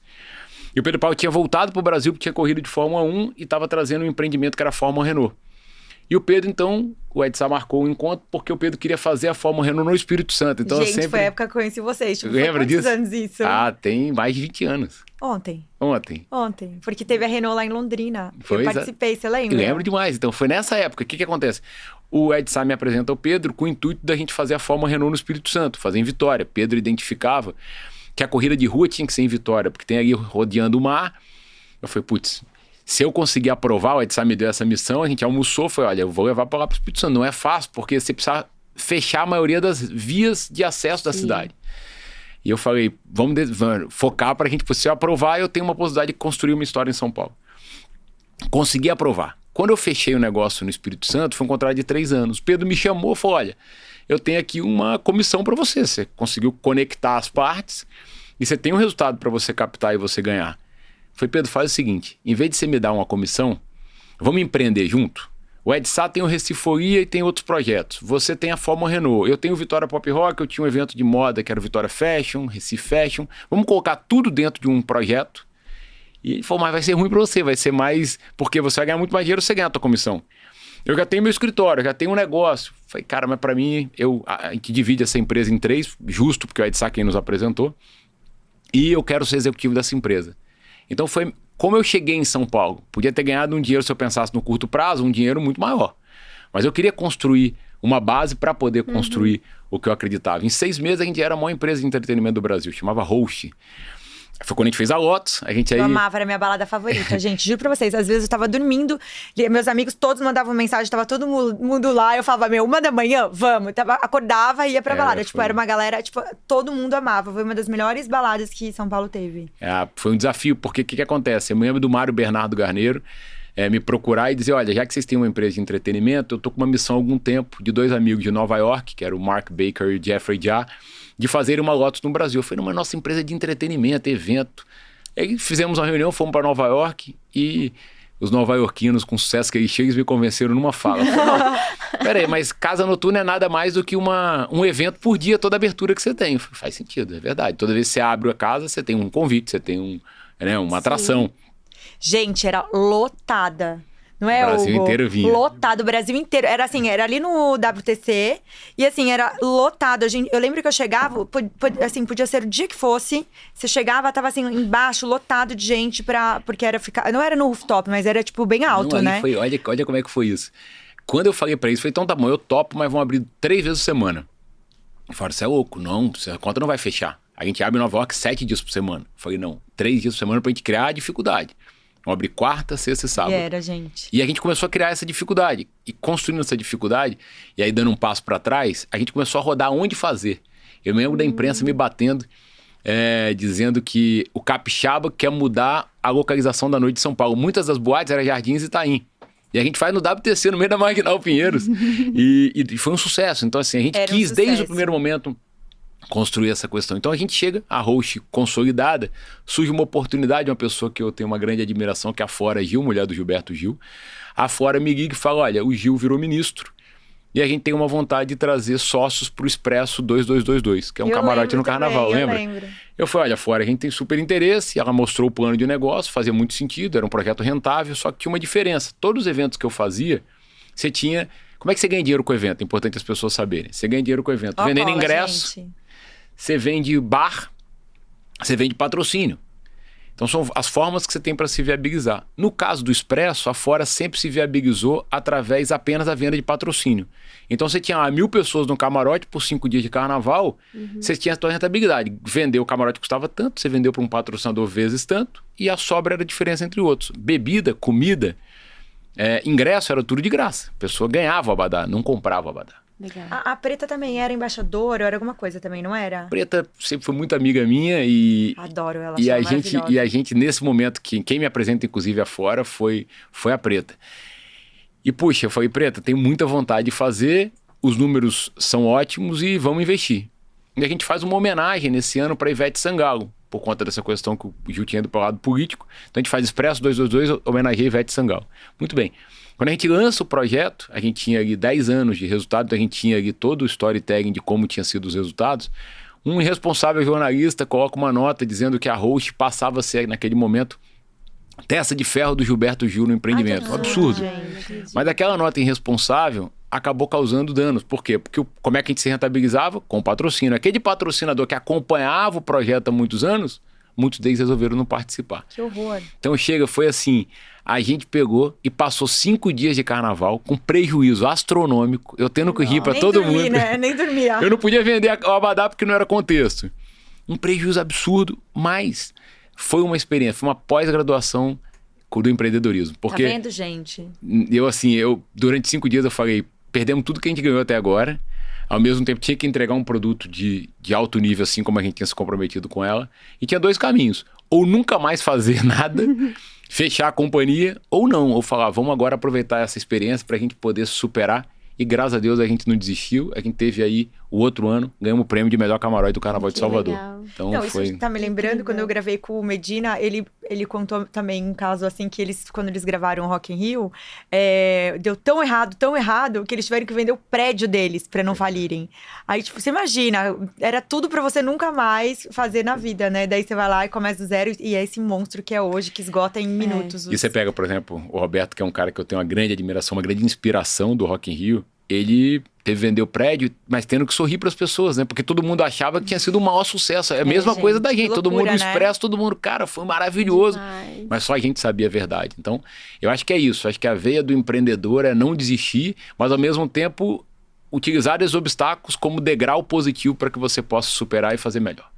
e o Pedro Paulo tinha voltado para o Brasil porque tinha corrido de Fórmula 1 e estava trazendo um empreendimento que era a Fórmula Renault. E o Pedro, então, o Ed Sá marcou um encontro porque o Pedro queria fazer a Fórmula Renault no Espírito Santo. Então, gente, foi a época que eu conheci vocês. Tipo, lembra disso? Quantos anos isso? Tem mais de 20 anos. Ontem. Porque teve a Renault lá em Londrina. Eu participei, você lembra? Eu lembro demais. Então, foi nessa época. O que acontece? O Ed Sá me apresenta ao Pedro com o intuito da gente fazer a Fórmula Renault no Espírito Santo, fazer em Vitória. Pedro identificava que a corrida de rua tinha que ser em Vitória, porque tem ali rodeando o mar. Eu falei, putz, se eu conseguir aprovar, o Ed Sá me deu essa missão, a gente almoçou, foi, olha, eu vou levar para lá para o Espírito Santo. Não é fácil, porque você precisa fechar a maioria das vias de acesso da cidade. E eu falei, vamos focar para a gente, se eu aprovar, eu tenho uma possibilidade de construir uma história em São Paulo. Consegui aprovar. Quando eu fechei o negócio no Espírito Santo, foi um contrato de 3 anos. Pedro me chamou e falou, olha, eu tenho aqui uma comissão para você. Você conseguiu conectar as partes e você tem um resultado para você captar e você ganhar. Foi, Pedro, faz o seguinte, em vez de você me dar uma comissão, vamos empreender junto? O Ed Sá tem o Reciforia e tem outros projetos. Você tem a Fórmula Renault. Eu tenho o Vitória Pop Rock, eu tinha um evento de moda que era o Vitória Fashion, Recife Fashion. Vamos colocar tudo dentro de um projeto. E ele falou, mas vai ser ruim para você, vai ser mais... Porque você vai ganhar muito mais dinheiro se você ganhar a tua comissão. Eu já tenho meu escritório, já tenho um negócio. Falei, cara, mas para mim, a gente divide essa empresa em 3, justo, porque o Ed Sá quem nos apresentou. E eu quero ser executivo dessa empresa. Então foi como eu cheguei em São Paulo. Podia ter ganhado um dinheiro, se eu pensasse no curto prazo, um dinheiro muito maior. Mas eu queria construir uma base para poder construir o que eu acreditava. Em 6 meses a gente era a maior empresa de entretenimento do Brasil, chamava Host. Foi quando a gente fez a Lotus, a gente aí... Eu amava, era a minha balada favorita, gente. Juro pra vocês, às vezes eu tava dormindo, meus amigos todos mandavam mensagem, tava todo mundo lá, eu falava, 1 da manhã, vamos. Acordava e ia pra balada. Tipo, era uma galera, tipo, todo mundo amava. Foi uma das melhores baladas que São Paulo teve. Foi um desafio, porque o que acontece? Eu me lembro do Mário Bernardo Garneiro me procurar e dizer, olha, já que vocês têm uma empresa de entretenimento, eu tô com uma missão há algum tempo de 2 amigos de Nova York, que era o Mark Baker e o Jeffrey Jah, de fazer uma Lotus no Brasil. Foi numa nossa empresa de entretenimento, evento. Aí fizemos uma reunião, fomos para Nova York e os nova-iorquinos, com o sucesso que eles tinham, me convenceram numa fala. Falei, não, peraí, mas casa noturna é nada mais do que um evento por dia, toda abertura que você tem. Falei, faz sentido, é verdade. Toda vez que você abre a casa, você tem um convite, você tem uma atração. Gente, era lotada. Não é, o Brasil Hugo? Inteiro vinha. Lotado, o Brasil inteiro. Era assim, era ali no WTC. E assim, era lotado. Eu lembro que eu chegava, assim, podia ser o dia que fosse. Você chegava, tava assim, embaixo, lotado de gente porque era ficar... Não era no rooftop, mas era, tipo, bem alto, não, né? Olha como é que foi isso. Quando eu falei pra isso, eu falei, então tá bom, eu topo, mas vão abrir 3 vezes por semana. Eu falei, você é louco, não, a conta não vai fechar. A gente abre em Nova York 7 dias por semana. Eu falei, não, 3 dias por semana pra gente criar a dificuldade. Vamos abrir quarta, sexta e sábado. E era, gente. E a gente começou a criar essa dificuldade. E construindo essa dificuldade, e aí dando um passo pra trás, a gente começou a rodar onde fazer. Eu me lembro da imprensa me batendo, dizendo que o capixaba quer mudar a localização da noite de São Paulo. Muitas das boates eram Jardins e Itaim. E a gente faz no WTC, no meio da Marginal Pinheiros. e foi um sucesso. Então, assim, a gente quis, desde o primeiro momento, construir essa questão. Então, a gente chega, a host consolidada, surge uma oportunidade de uma pessoa que eu tenho uma grande admiração, que é a Flora Gil, mulher do Gilberto Gil. A Flora me liga e fala, olha, o Gil virou ministro. E a gente tem uma vontade de trazer sócios pro Expresso 2222, que é um camarote no Carnaval, lembra? Eu falei, olha, Flora, a gente tem super interesse. Ela mostrou o plano de negócio, fazia muito sentido, era um projeto rentável, só que tinha uma diferença. Todos os eventos que eu fazia, você tinha... Como é que você ganha dinheiro com o evento? É importante as pessoas saberem. Você ganha dinheiro com o evento. Vendendo ingresso, gente. Você vende bar, você vende patrocínio. Então são as formas que você tem para se viabilizar. No caso do Expresso, a Fora sempre se viabilizou através apenas da venda de patrocínio. Então você tinha 1.000 pessoas no camarote por 5 dias de carnaval, você tinha a sua rentabilidade. Vender o camarote custava tanto, você vendeu para um patrocinador vezes tanto, e a sobra era a diferença entre outros. Bebida, comida, ingresso era tudo de graça. A pessoa ganhava o abadá, não comprava o abadá. Legal. A Preta também era embaixadora, era alguma coisa também, não era? Preta sempre foi muito amiga minha e... Adoro ela, e a gente, nesse momento, quem me apresenta, inclusive, afora, foi a Preta. E, puxa, eu falei, Preta, tenho muita vontade de fazer, os números são ótimos e vamos investir. E a gente faz uma homenagem nesse ano para Ivete Sangalo, por conta dessa questão que o Gil tinha ido para o lado político. Então a gente faz Expresso 222, homenageia Ivete Sangalo. Muito bem. Quando a gente lança o projeto, a gente tinha ali 10 anos de resultado, então a gente tinha ali todo o storytelling de como tinham sido os resultados. Um irresponsável jornalista coloca uma nota dizendo que a host passava a ser, naquele momento, testa de ferro do Gilberto Gil no empreendimento. Um absurdo. Mas aquela nota irresponsável acabou causando danos. Por quê? Porque como é que a gente se rentabilizava? Com patrocínio. Aquele patrocinador que acompanhava o projeto há muitos anos, muitos deles resolveram não participar. Que horror. Então foi assim, a gente pegou e passou 5 dias de carnaval com prejuízo astronômico, eu tendo que rir pra todo mundo. Né? Nem dormia. Eu não podia vender o abadá porque não era contexto. Um prejuízo absurdo, mas foi uma experiência, foi uma pós-graduação do empreendedorismo. Porque tá vendo, gente? Durante 5 dias eu falei, perdemos tudo que a gente ganhou até agora. Ao mesmo tempo, tinha que entregar um produto de alto nível, assim como a gente tinha se comprometido com ela. E tinha 2 caminhos. Ou nunca mais fazer nada, fechar a companhia, ou não. Ou falar, vamos agora aproveitar essa experiência para a gente poder superar. E graças a Deus a gente não desistiu. A gente teve aí o outro ano, ganhamos o prêmio de melhor camarote do Carnaval de Salvador. Legal. Então não, foi... Isso tá me lembrando, quando eu gravei com o Medina, ele contou também um caso assim, que quando eles gravaram o Rock in Rio, deu tão errado, que eles tiveram que vender o prédio deles pra não falirem. Aí, tipo, você imagina, era tudo pra você nunca mais fazer na vida, né? Daí você vai lá e começa do zero, e é esse monstro que é hoje, que esgota em minutos. E você pega, por exemplo, o Roberto, que é um cara que eu tenho uma grande admiração, uma grande inspiração do Rock in Rio. Ele teve que vender o prédio, mas tendo que sorrir para as pessoas, né? Porque todo mundo achava que tinha sido um maior sucesso. É a mesma coisa da gente. Loucura, todo mundo no Expresso, todo mundo, cara, foi maravilhoso. Demais. Mas só a gente sabia a verdade. Então, eu acho que é isso. Acho que a veia do empreendedor é não desistir, mas ao mesmo tempo utilizar os obstáculos como degrau positivo para que você possa superar e fazer melhor.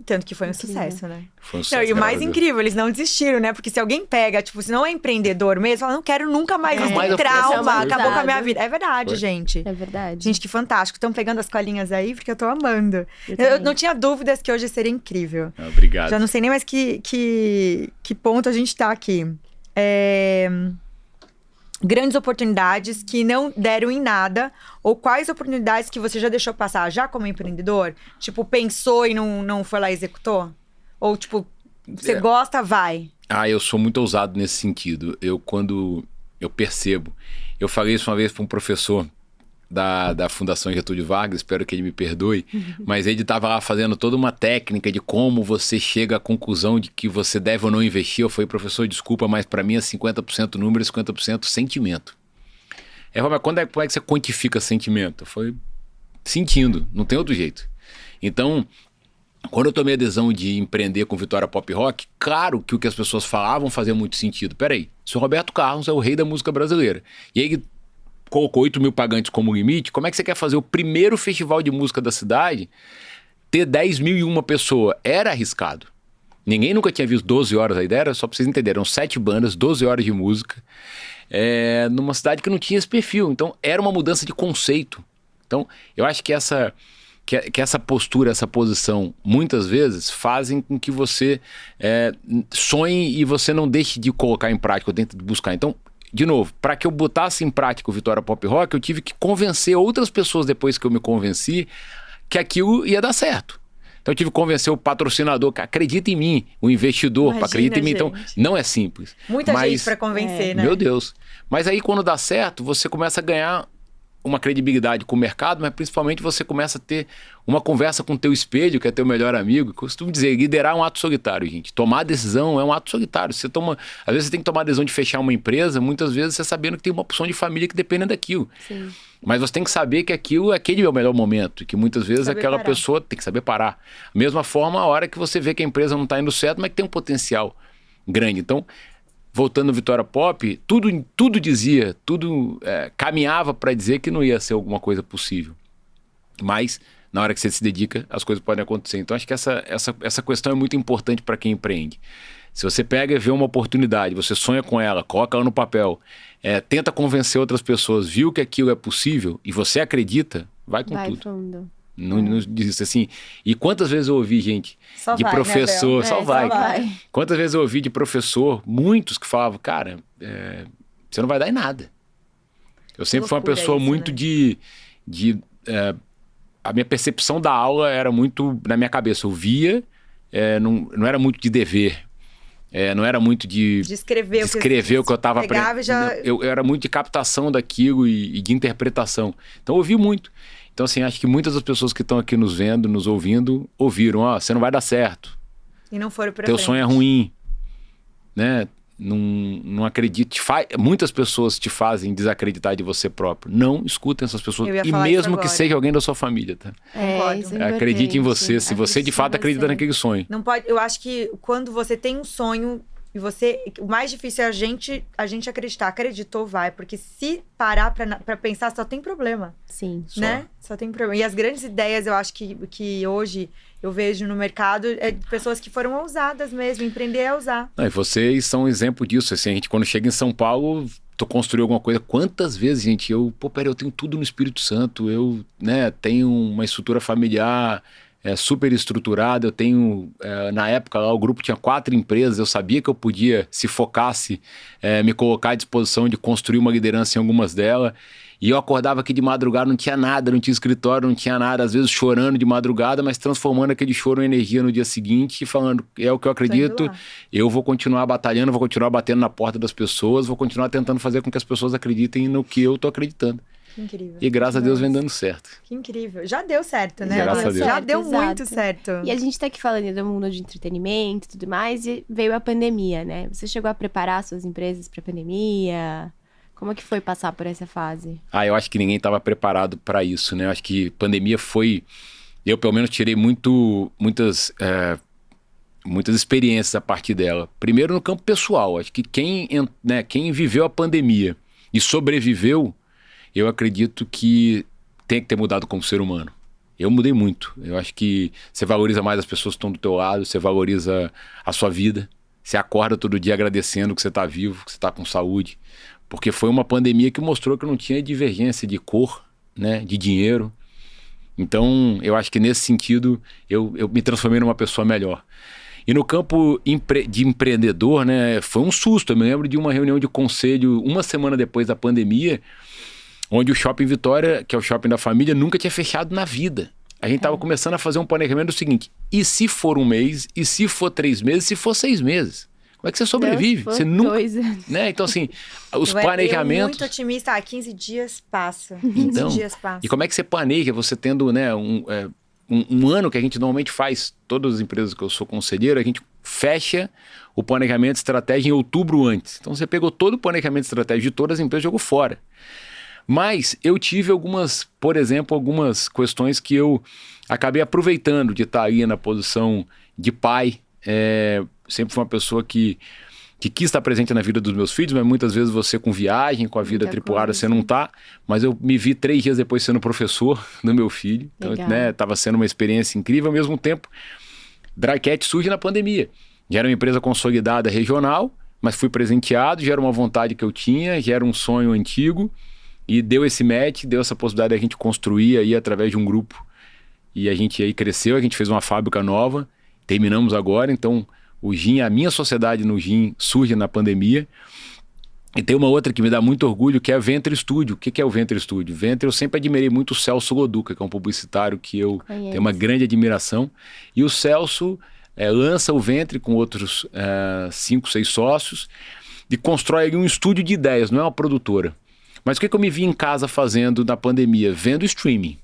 Tanto que foi um sucesso, né? Foi um sucesso. Não, e o mais incrível, eles não desistiram, né? Porque se alguém pega, tipo, se não é empreendedor mesmo, fala, não quero nunca mais esse trauma, acabou com a minha vida. É verdade, gente. É verdade. Gente, que fantástico. Estão pegando as colinhas aí, porque eu tô amando. Eu não tinha dúvidas que hoje seria incrível. Obrigado. Já não sei nem mais que ponto a gente tá aqui. Grandes oportunidades que não deram em nada, ou quais oportunidades que você já deixou passar, já como empreendedor? Tipo, pensou e não foi lá e executou? Ou tipo, você gosta, vai? Eu sou muito ousado nesse sentido. Quando eu percebo, eu falei isso uma vez para um professor da Fundação Getúlio Vargas, espero que ele me perdoe, mas ele estava lá fazendo toda uma técnica de como você chega à conclusão de que você deve ou não investir. Eu falei, professor, desculpa, mas para mim é 50% número e 50% sentimento. Ele falou, mas como é que você quantifica sentimento? Eu falei, sentindo, não tem outro jeito. Então, quando eu tomei a decisão de empreender com Vitória Pop Rock, claro que o que as pessoas falavam fazia muito sentido. Peraí, o senhor Roberto Carlos é o rei da música brasileira. E aí ele colocou 8 mil pagantes como limite. Como é que você quer fazer o primeiro festival de música da cidade ter 10.001 pessoas? Era arriscado. Ninguém nunca tinha visto 12 horas. A ideia era, só pra vocês entenderem, eram 7 bandas, 12 horas de música, numa cidade que não tinha esse perfil. Então, era uma mudança de conceito. Então, eu acho que essa postura, essa posição, muitas vezes fazem com que você sonhe e você não deixe de colocar em prática, ou tente buscar. Então, de novo, para que eu botasse em prática o Vitória Pop Rock, eu tive que convencer outras pessoas, depois que eu me convenci, que aquilo ia dar certo. Então eu tive que convencer o patrocinador que acredita em mim, o investidor que acredita em mim. Então não é simples. Muita gente para convencer, né? Meu Deus. Mas aí quando dá certo, você começa a ganhar uma credibilidade com o mercado, mas principalmente você começa a ter uma conversa com o teu espelho, que é teu melhor amigo. Eu costumo dizer, liderar é um ato solitário, gente. Tomar decisão é um ato solitário. Às vezes você tem que tomar a decisão de fechar uma empresa, muitas vezes você sabendo que tem uma opção de família que depende daquilo. Sim. Mas você tem que saber que aquele é o melhor momento, e que muitas vezes aquela pessoa tem que saber parar. Da mesma forma, a hora que você vê que a empresa não está indo certo, mas que tem um potencial grande. Então, voltando ao Vitória Pop, tudo dizia, caminhava para dizer que não ia ser alguma coisa possível. Mas, na hora que você se dedica, as coisas podem acontecer. Então, acho que essa questão é muito importante para quem empreende. Se você pega e vê uma oportunidade, você sonha com ela, coloca ela no papel, tenta convencer outras pessoas, viu que aquilo é possível e você acredita, vai com tudo. Fundo. Não diz assim. E quantas vezes eu ouvi, gente, de professor, só vai. Quantas vezes eu ouvi de professor, muitos que falavam, cara, você não vai dar em nada. Eu sempre fui uma pessoa muito, né? A minha percepção da aula era muito na minha cabeça. Eu via, não era muito de dever. Não era muito de escrever o que eu estava aprendendo. Eu era muito de captação daquilo e de interpretação. Então eu ouvi muito. Então, assim, acho que muitas das pessoas que estão aqui nos vendo, nos ouvindo, ouviram, você não vai dar certo. E não foram pra Teu frente. sonho é ruim, né? Não acredite. Muitas pessoas te fazem desacreditar de você próprio. Não escutem essas pessoas. E mesmo que seja alguém da sua família, tá? Acredite em você, se você de fato acredita naquele sonho. Não pode, eu acho que quando você tem um sonho e o mais difícil é a gente acreditar. Acreditou, vai. Porque se parar pra pensar, só tem problema. Sim. Né? Só tem problema. E as grandes ideias, eu acho que hoje eu vejo no mercado de pessoas que foram ousadas mesmo. Empreender é ousar. E vocês são um exemplo disso. Assim, a gente, quando chega em São Paulo, tu construiu alguma coisa. Quantas vezes, gente, eu tenho tudo no Espírito Santo. Eu, tenho uma estrutura familiar super estruturada. Eu tenho, na época lá, o grupo tinha 4 empresas. Eu sabia que eu podia, se focasse, me colocar à disposição de construir uma liderança em algumas delas. E eu acordava aqui de madrugada, não tinha nada, não tinha escritório, não tinha nada, às vezes chorando de madrugada, mas transformando aquele choro em energia no dia seguinte e falando, é o que eu acredito, eu vou continuar batalhando, vou continuar batendo na porta das pessoas, vou continuar tentando fazer com que as pessoas acreditem no que eu tô acreditando. Que incrível. E graças a Deus vem dando certo. Que incrível. Já deu certo, né? Graças a Deus. Já deu muito certo. E a gente tá aqui falando do mundo de entretenimento e tudo mais, e veio a pandemia, né? Você chegou a preparar suas empresas pra pandemia? Como que foi passar por essa fase? Eu acho que ninguém estava preparado para isso, né? Eu acho que pandemia foi... Eu, pelo menos, tirei muitas experiências a partir dela. Primeiro, no campo pessoal. Acho que quem viveu a pandemia e sobreviveu, eu acredito que tem que ter mudado como ser humano. Eu mudei muito. Eu acho que você valoriza mais as pessoas que estão do teu lado, você valoriza a sua vida. Você acorda todo dia agradecendo que você está vivo, que você está com saúde. Porque foi uma pandemia que mostrou que não tinha divergência de cor, né, de dinheiro. Então, eu acho que nesse sentido, eu me transformei numa pessoa melhor. E no campo de empreendedor, né, foi um susto. Eu me lembro de uma reunião de conselho uma semana depois da pandemia, onde o Shopping Vitória, que é o shopping da família, nunca tinha fechado na vida. A gente estava começando a fazer um planejamento do seguinte, e se for 1 mês, e se for 3 meses, e se for 6 meses? Como é que você sobrevive? Deus, Você nunca... 2 anos. Né? Então, assim, os Eu planejamentos... muito otimista. 15 dias passa. 15 dias passa. E como é que você planeja, você tendo, né, um ano que a gente normalmente faz, todas as empresas que eu sou conselheiro, a gente fecha o planejamento estratégico em outubro antes. Então você pegou todo o planejamento estratégico de todas as empresas e jogou fora. Mas eu tive por exemplo, algumas questões que eu acabei aproveitando de estar aí na posição de pai. Sempre fui uma pessoa que quis estar presente na vida dos meus filhos, mas muitas vezes você com viagem, com a vida tripulada, você não tá. Mas eu me vi 3 dias depois sendo professor do meu filho. Então, né, tava sendo uma experiência incrível. Ao mesmo tempo, Drycat surge na pandemia. Já era uma empresa consolidada regional, mas fui presenteado, já era uma vontade que eu tinha, já era um sonho antigo. E deu esse match, deu essa possibilidade de a gente construir aí através de um grupo. E a gente aí cresceu, a gente fez uma fábrica nova, terminamos agora. Então, o Gin, a minha sociedade no Gin surge na pandemia. E tem uma outra que me dá muito orgulho, que é a Venture Studio. O que é o Venture Studio? Venture, eu sempre admirei muito o Celso Loduca, que é um publicitário que eu tenho uma grande admiração. E o Celso lança o Venture com outros 5, 6 sócios e constrói ali um estúdio de ideias, não é uma produtora. Mas o que eu me vi em casa fazendo na pandemia? Vendo streaming.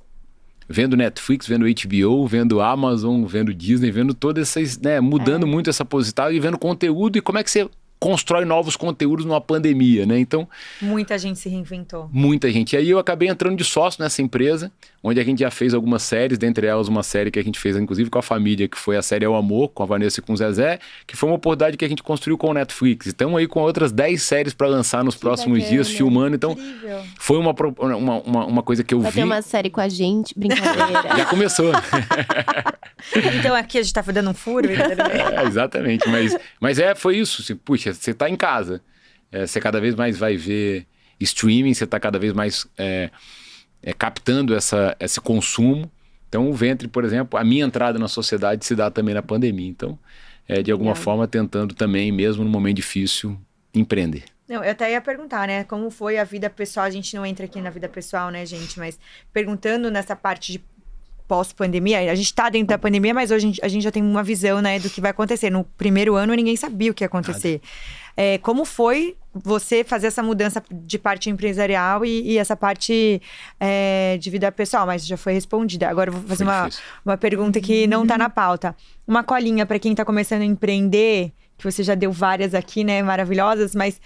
Vendo Netflix, vendo HBO, vendo Amazon, vendo Disney, vendo todas essas, né, mudando muito essa posição e vendo conteúdo. E como é que você constrói novos conteúdos numa pandemia, né? Então... Muita gente se reinventou. Muita gente. E aí eu acabei entrando de sócio nessa empresa, onde a gente já fez algumas séries, dentre elas uma série que a gente fez, inclusive, com a família, que foi a série É o Amor, com a Vanessa e com o Zezé, que foi uma oportunidade que a gente construiu com o Netflix. E estamos aí com outras 10 séries para lançar nos próximos dias, filmando. Então, incrível. Foi uma coisa que eu vi. Vai ter uma série com a gente, brincadeira. Já começou. Então aqui a gente tá dando um furo. Exatamente. Mas foi isso. Assim, puxa, você tá em casa. Você cada vez mais vai ver streaming, você tá cada vez mais captando esse consumo. Então o Venture, por exemplo, a minha entrada na sociedade se dá também na pandemia. Então, de alguma forma, tentando também, mesmo num momento difícil, empreender. Não, eu até ia perguntar, né? Como foi a vida pessoal? A gente não entra aqui na vida pessoal, né, gente? Mas perguntando nessa parte de pós-pandemia, a gente tá dentro da pandemia, mas hoje a gente já tem uma visão, né, do que vai acontecer. No primeiro ano, ninguém sabia o que ia acontecer. Como foi você fazer essa mudança de parte empresarial e essa parte de vida pessoal? Mas já foi respondida. Agora eu vou fazer uma pergunta que não tá na pauta. Uma colinha para quem tá começando a empreender, que você já deu várias aqui, né, maravilhosas, mas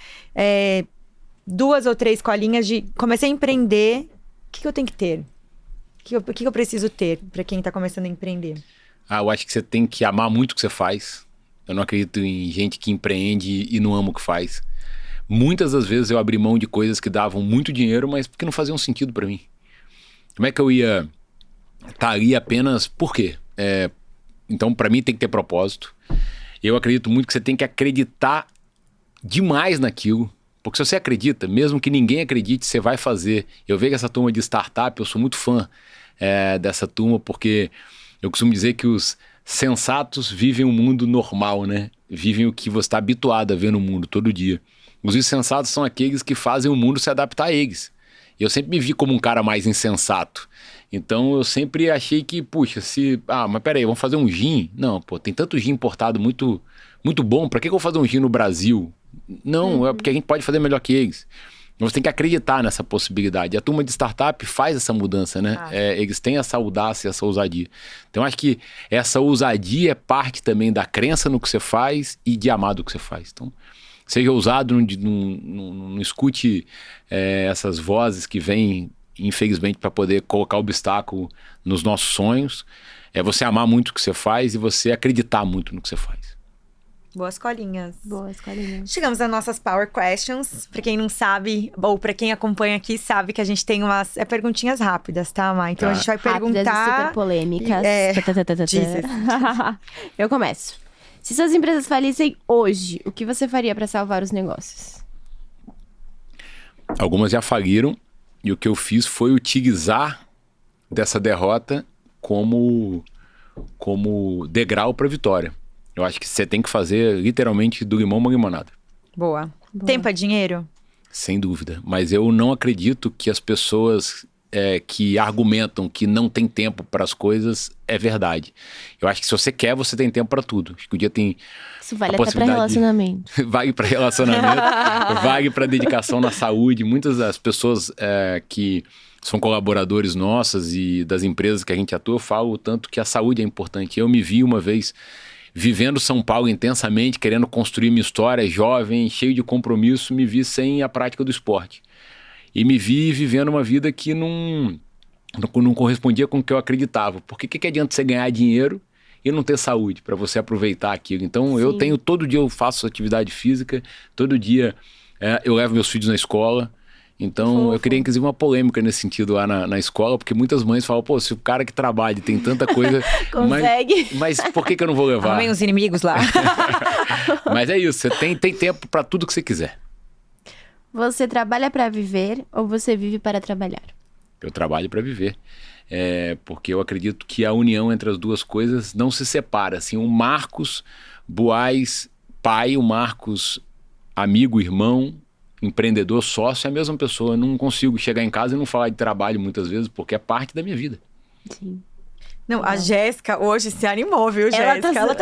2 ou 3 colinhas de comecei a empreender, o que eu tenho que ter? O que eu preciso ter para quem tá começando a empreender? Eu acho que você tem que amar muito o que você faz. Eu não acredito em gente que empreende e não ama o que faz. Muitas das vezes eu abri mão de coisas que davam muito dinheiro, mas porque não faziam sentido para mim. Como é que eu ia estar ali apenas... Por quê? Então, para mim, tem que ter propósito. Eu acredito muito que você tem que acreditar demais naquilo. Porque se você acredita, mesmo que ninguém acredite, você vai fazer. Eu vejo essa turma de startup, eu sou muito fã dessa turma, porque eu costumo dizer que os sensatos vivem um mundo normal, né? Vivem o que você está habituado a ver no mundo todo dia. Os insensatos são aqueles que fazem o mundo se adaptar a eles. Eu sempre me vi como um cara mais insensato. Então eu sempre achei que, puxa, mas peraí, vamos fazer um gin? Não, tem tanto gin importado muito, muito bom, pra que eu vou fazer um gin no Brasil? Não, é porque a gente pode fazer melhor que eles. Você tem que acreditar nessa possibilidade. A turma de startup faz essa mudança, né? Eles têm essa audácia, essa ousadia. Então, acho que essa ousadia é parte também da crença no que você faz e de amar do que você faz. Então, seja ousado, não escute essas vozes que vêm, infelizmente, para poder colocar obstáculo nos nossos sonhos. É você amar muito o que você faz e você acreditar muito no que você faz. Boas colinhas. Boas colinhas. Chegamos às nossas Power Questions. Pra quem não sabe, ou pra quem acompanha aqui, sabe que a gente tem umas perguntinhas rápidas, tá, Má? Então a gente vai perguntar... Rápidas e super polêmicas. Eu começo. Se suas empresas falissem hoje, o que você faria pra salvar os negócios? Algumas já faliram. E o que eu fiz foi utilizar dessa derrota como degrau pra vitória. Eu acho que você tem que fazer, literalmente, do limão uma limonada. Boa. Tempo é dinheiro? Sem dúvida. Mas eu não acredito que as pessoas que argumentam que não tem tempo para as coisas é verdade. Eu acho que se você quer, você tem tempo para tudo. Acho que o dia tem... Isso vale até para relacionamento. Vale para relacionamento, vale para dedicação na saúde. Muitas das pessoas que são colaboradores nossas e das empresas que a gente atua, eu falo o tanto que a saúde é importante. Eu me vi uma vez vivendo São Paulo intensamente, querendo construir minha história, jovem, cheio de compromisso, me vi sem a prática do esporte. E me vi vivendo uma vida que não correspondia com o que eu acreditava. Porque que adianta você ganhar dinheiro e não ter saúde para você aproveitar aquilo? Então, Sim. Todo dia eu faço atividade física, todo dia eu levo meus filhos na escola. Então, eu queria, inclusive, uma polêmica nesse sentido lá na escola, porque muitas mães falam, pô, se o cara que trabalha tem tanta coisa... Consegue. Mas por que eu não vou levar? Amém os inimigos lá. Mas é isso, você tem tempo para tudo que você quiser. Você trabalha para viver ou você vive para trabalhar? Eu trabalho para viver. Porque eu acredito que a união entre as duas coisas não se separa. Assim, o Marcos Buais, pai, o Marcos amigo, irmão, empreendedor, sócio, é a mesma pessoa. Eu não consigo chegar em casa e não falar de trabalho muitas vezes, porque é parte da minha vida. Sim. Não, a Jéssica hoje se animou, viu, Jéssica? Ela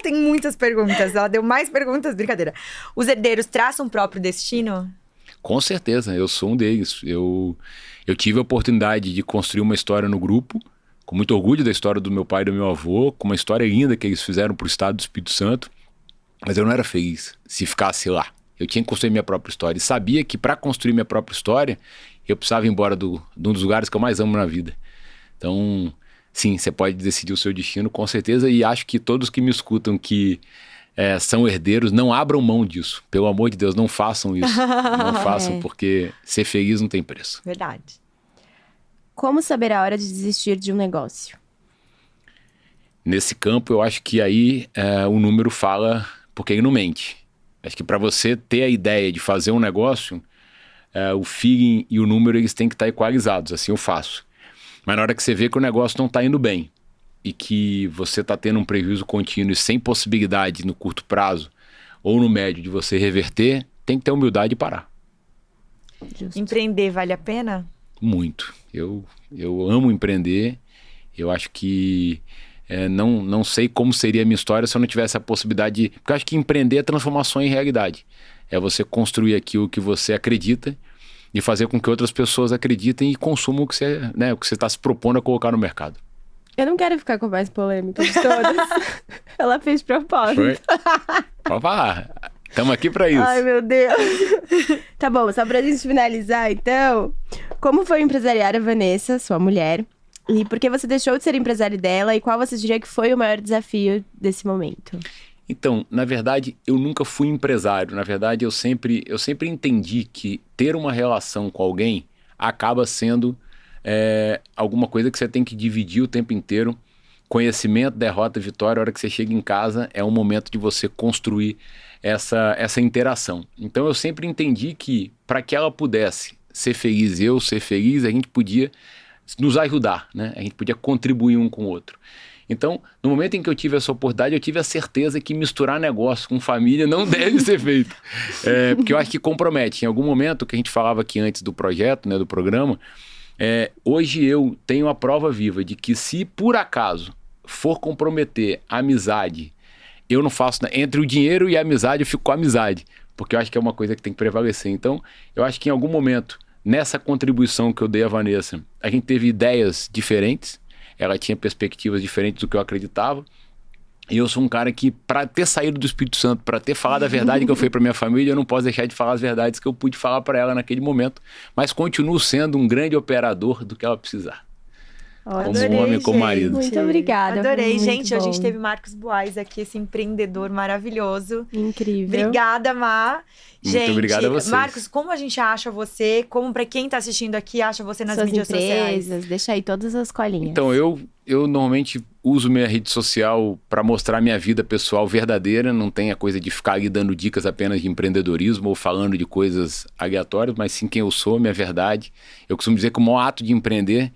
tem muitas perguntas. Ela deu mais perguntas, brincadeira. Os herdeiros traçam o próprio destino? Com certeza, eu sou um deles. Eu tive a oportunidade de construir uma história no grupo, com muito orgulho da história do meu pai e do meu avô, com uma história linda que eles fizeram para o estado do Espírito Santo, mas eu não era feliz se ficasse lá. Eu tinha que construir minha própria história e sabia que para construir minha própria história, eu precisava ir embora de um dos lugares que eu mais amo na vida. Então... Sim, você pode decidir o seu destino, com certeza, e acho que todos que me escutam que são herdeiros, não abram mão disso. Pelo amor de Deus, não façam isso. Não façam, porque ser feliz não tem preço. Verdade. Como saber a hora de desistir de um negócio? Nesse campo, eu acho que aí o número fala porque ele não mente. Acho que para você ter a ideia de fazer um negócio, o feeling e o número eles têm que estar equalizados, assim eu faço. Mas na hora que você vê que o negócio não está indo bem e que você está tendo um prejuízo contínuo e sem possibilidade no curto prazo ou no médio de você reverter, tem que ter humildade e parar. Justo. Empreender vale a pena? Muito. Eu amo empreender. Eu acho que não sei como seria a minha história se eu não tivesse a possibilidade de... Porque eu acho que empreender é transformação em realidade. É você construir aquilo que você acredita e fazer com que outras pessoas acreditem e consumam o que você está se propondo a colocar no mercado. Eu não quero ficar com a mais polêmica de todas. Ela fez propósito. Foi? Pode falar. Estamos aqui para isso. Ai, meu Deus. Tá bom, só pra gente finalizar, então. Como foi empresariar a Vanessa, sua mulher? E por que você deixou de ser empresário dela? E qual você diria que foi o maior desafio desse momento? Então, na verdade, eu nunca fui empresário. Na verdade, eu sempre entendi que ter uma relação com alguém acaba sendo alguma coisa que você tem que dividir o tempo inteiro. Conhecimento, derrota, vitória, a hora que você chega em casa, é um momento de você construir essa interação. Então, eu sempre entendi que para que ela pudesse ser feliz, eu ser feliz, a gente podia nos ajudar, né? A gente podia contribuir um com o outro. Então, no momento em que eu tive essa oportunidade, eu tive a certeza que misturar negócio com família não deve ser feito. Porque eu acho que compromete. Em algum momento, que a gente falava aqui antes do projeto, né, do programa, hoje eu tenho a prova viva de que se por acaso for comprometer a amizade, eu não faço... Entre o dinheiro e a amizade, eu fico com a amizade. Porque eu acho que é uma coisa que tem que prevalecer. Então, eu acho que em algum momento, nessa contribuição que eu dei à Vanessa, a gente teve ideias diferentes. Ela tinha perspectivas diferentes do que eu acreditava. E eu sou um cara que, para ter saído do Espírito Santo, para ter falado a verdade que eu falei para minha família, eu não posso deixar de falar as verdades que eu pude falar para ela naquele momento. Mas continuo sendo um grande operador do que ela precisar. Adorei, como homem, como marido. Muito obrigada. Adorei, gente. A gente teve Marcos Buais aqui, esse empreendedor maravilhoso. Incrível. Obrigada, Má. Muito obrigado a vocês. Marcos, como a gente acha você? Como pra quem tá assistindo aqui, acha você nas mídias sociais? Deixa aí todas as colinhas. Então, eu normalmente uso minha rede social para mostrar minha vida pessoal verdadeira. Não tem a coisa de ficar ali dando dicas apenas de empreendedorismo ou falando de coisas aleatórias, mas sim quem eu sou, minha verdade. Eu costumo dizer que o maior ato de empreender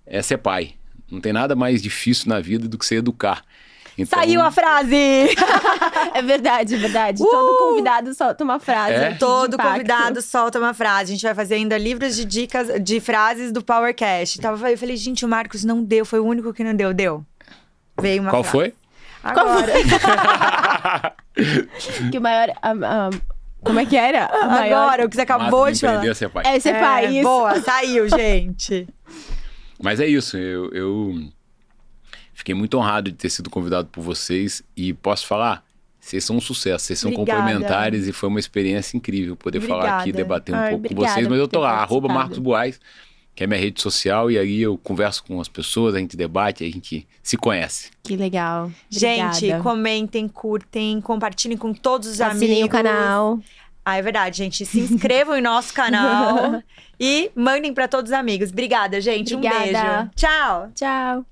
é ser pai. Não tem nada mais difícil na vida do que ser educar. Então, Saiu a frase! É verdade, é verdade. Todo convidado solta uma frase. É? de Todo impacto. convidado solta uma frase. A gente vai fazer ainda livros de dicas de frases do PowerCast. Eu falei, gente, o Marcos não deu, foi o único que não deu. Deu. Veio uma Qual frase. foi? Agora. Que o maior... como é que era? O maior... Agora, o que você acabou de falar. Empreender, ser pai. É ser pai, isso. Boa, saiu, gente. Mas é isso, eu fiquei muito honrado de ter sido convidado por vocês e posso falar, vocês são um sucesso, vocês são Obrigada. complementares e foi uma experiência incrível poder falar aqui, Obrigada. debater um Ai, pouco com obrigada vocês, mas eu por tô ter lá, participado. @MarcosBuais, que é minha rede social, e aí eu converso com as pessoas, a gente debate, a gente se conhece. Que legal. Gente, Obrigada. comentem, curtem, compartilhem com todos os amigos. Assinem o canal. Ah, é verdade, gente. Se inscrevam em nosso canal e mandem para todos os amigos. Obrigada, gente. Um Obrigada. beijo. Tchau. Tchau.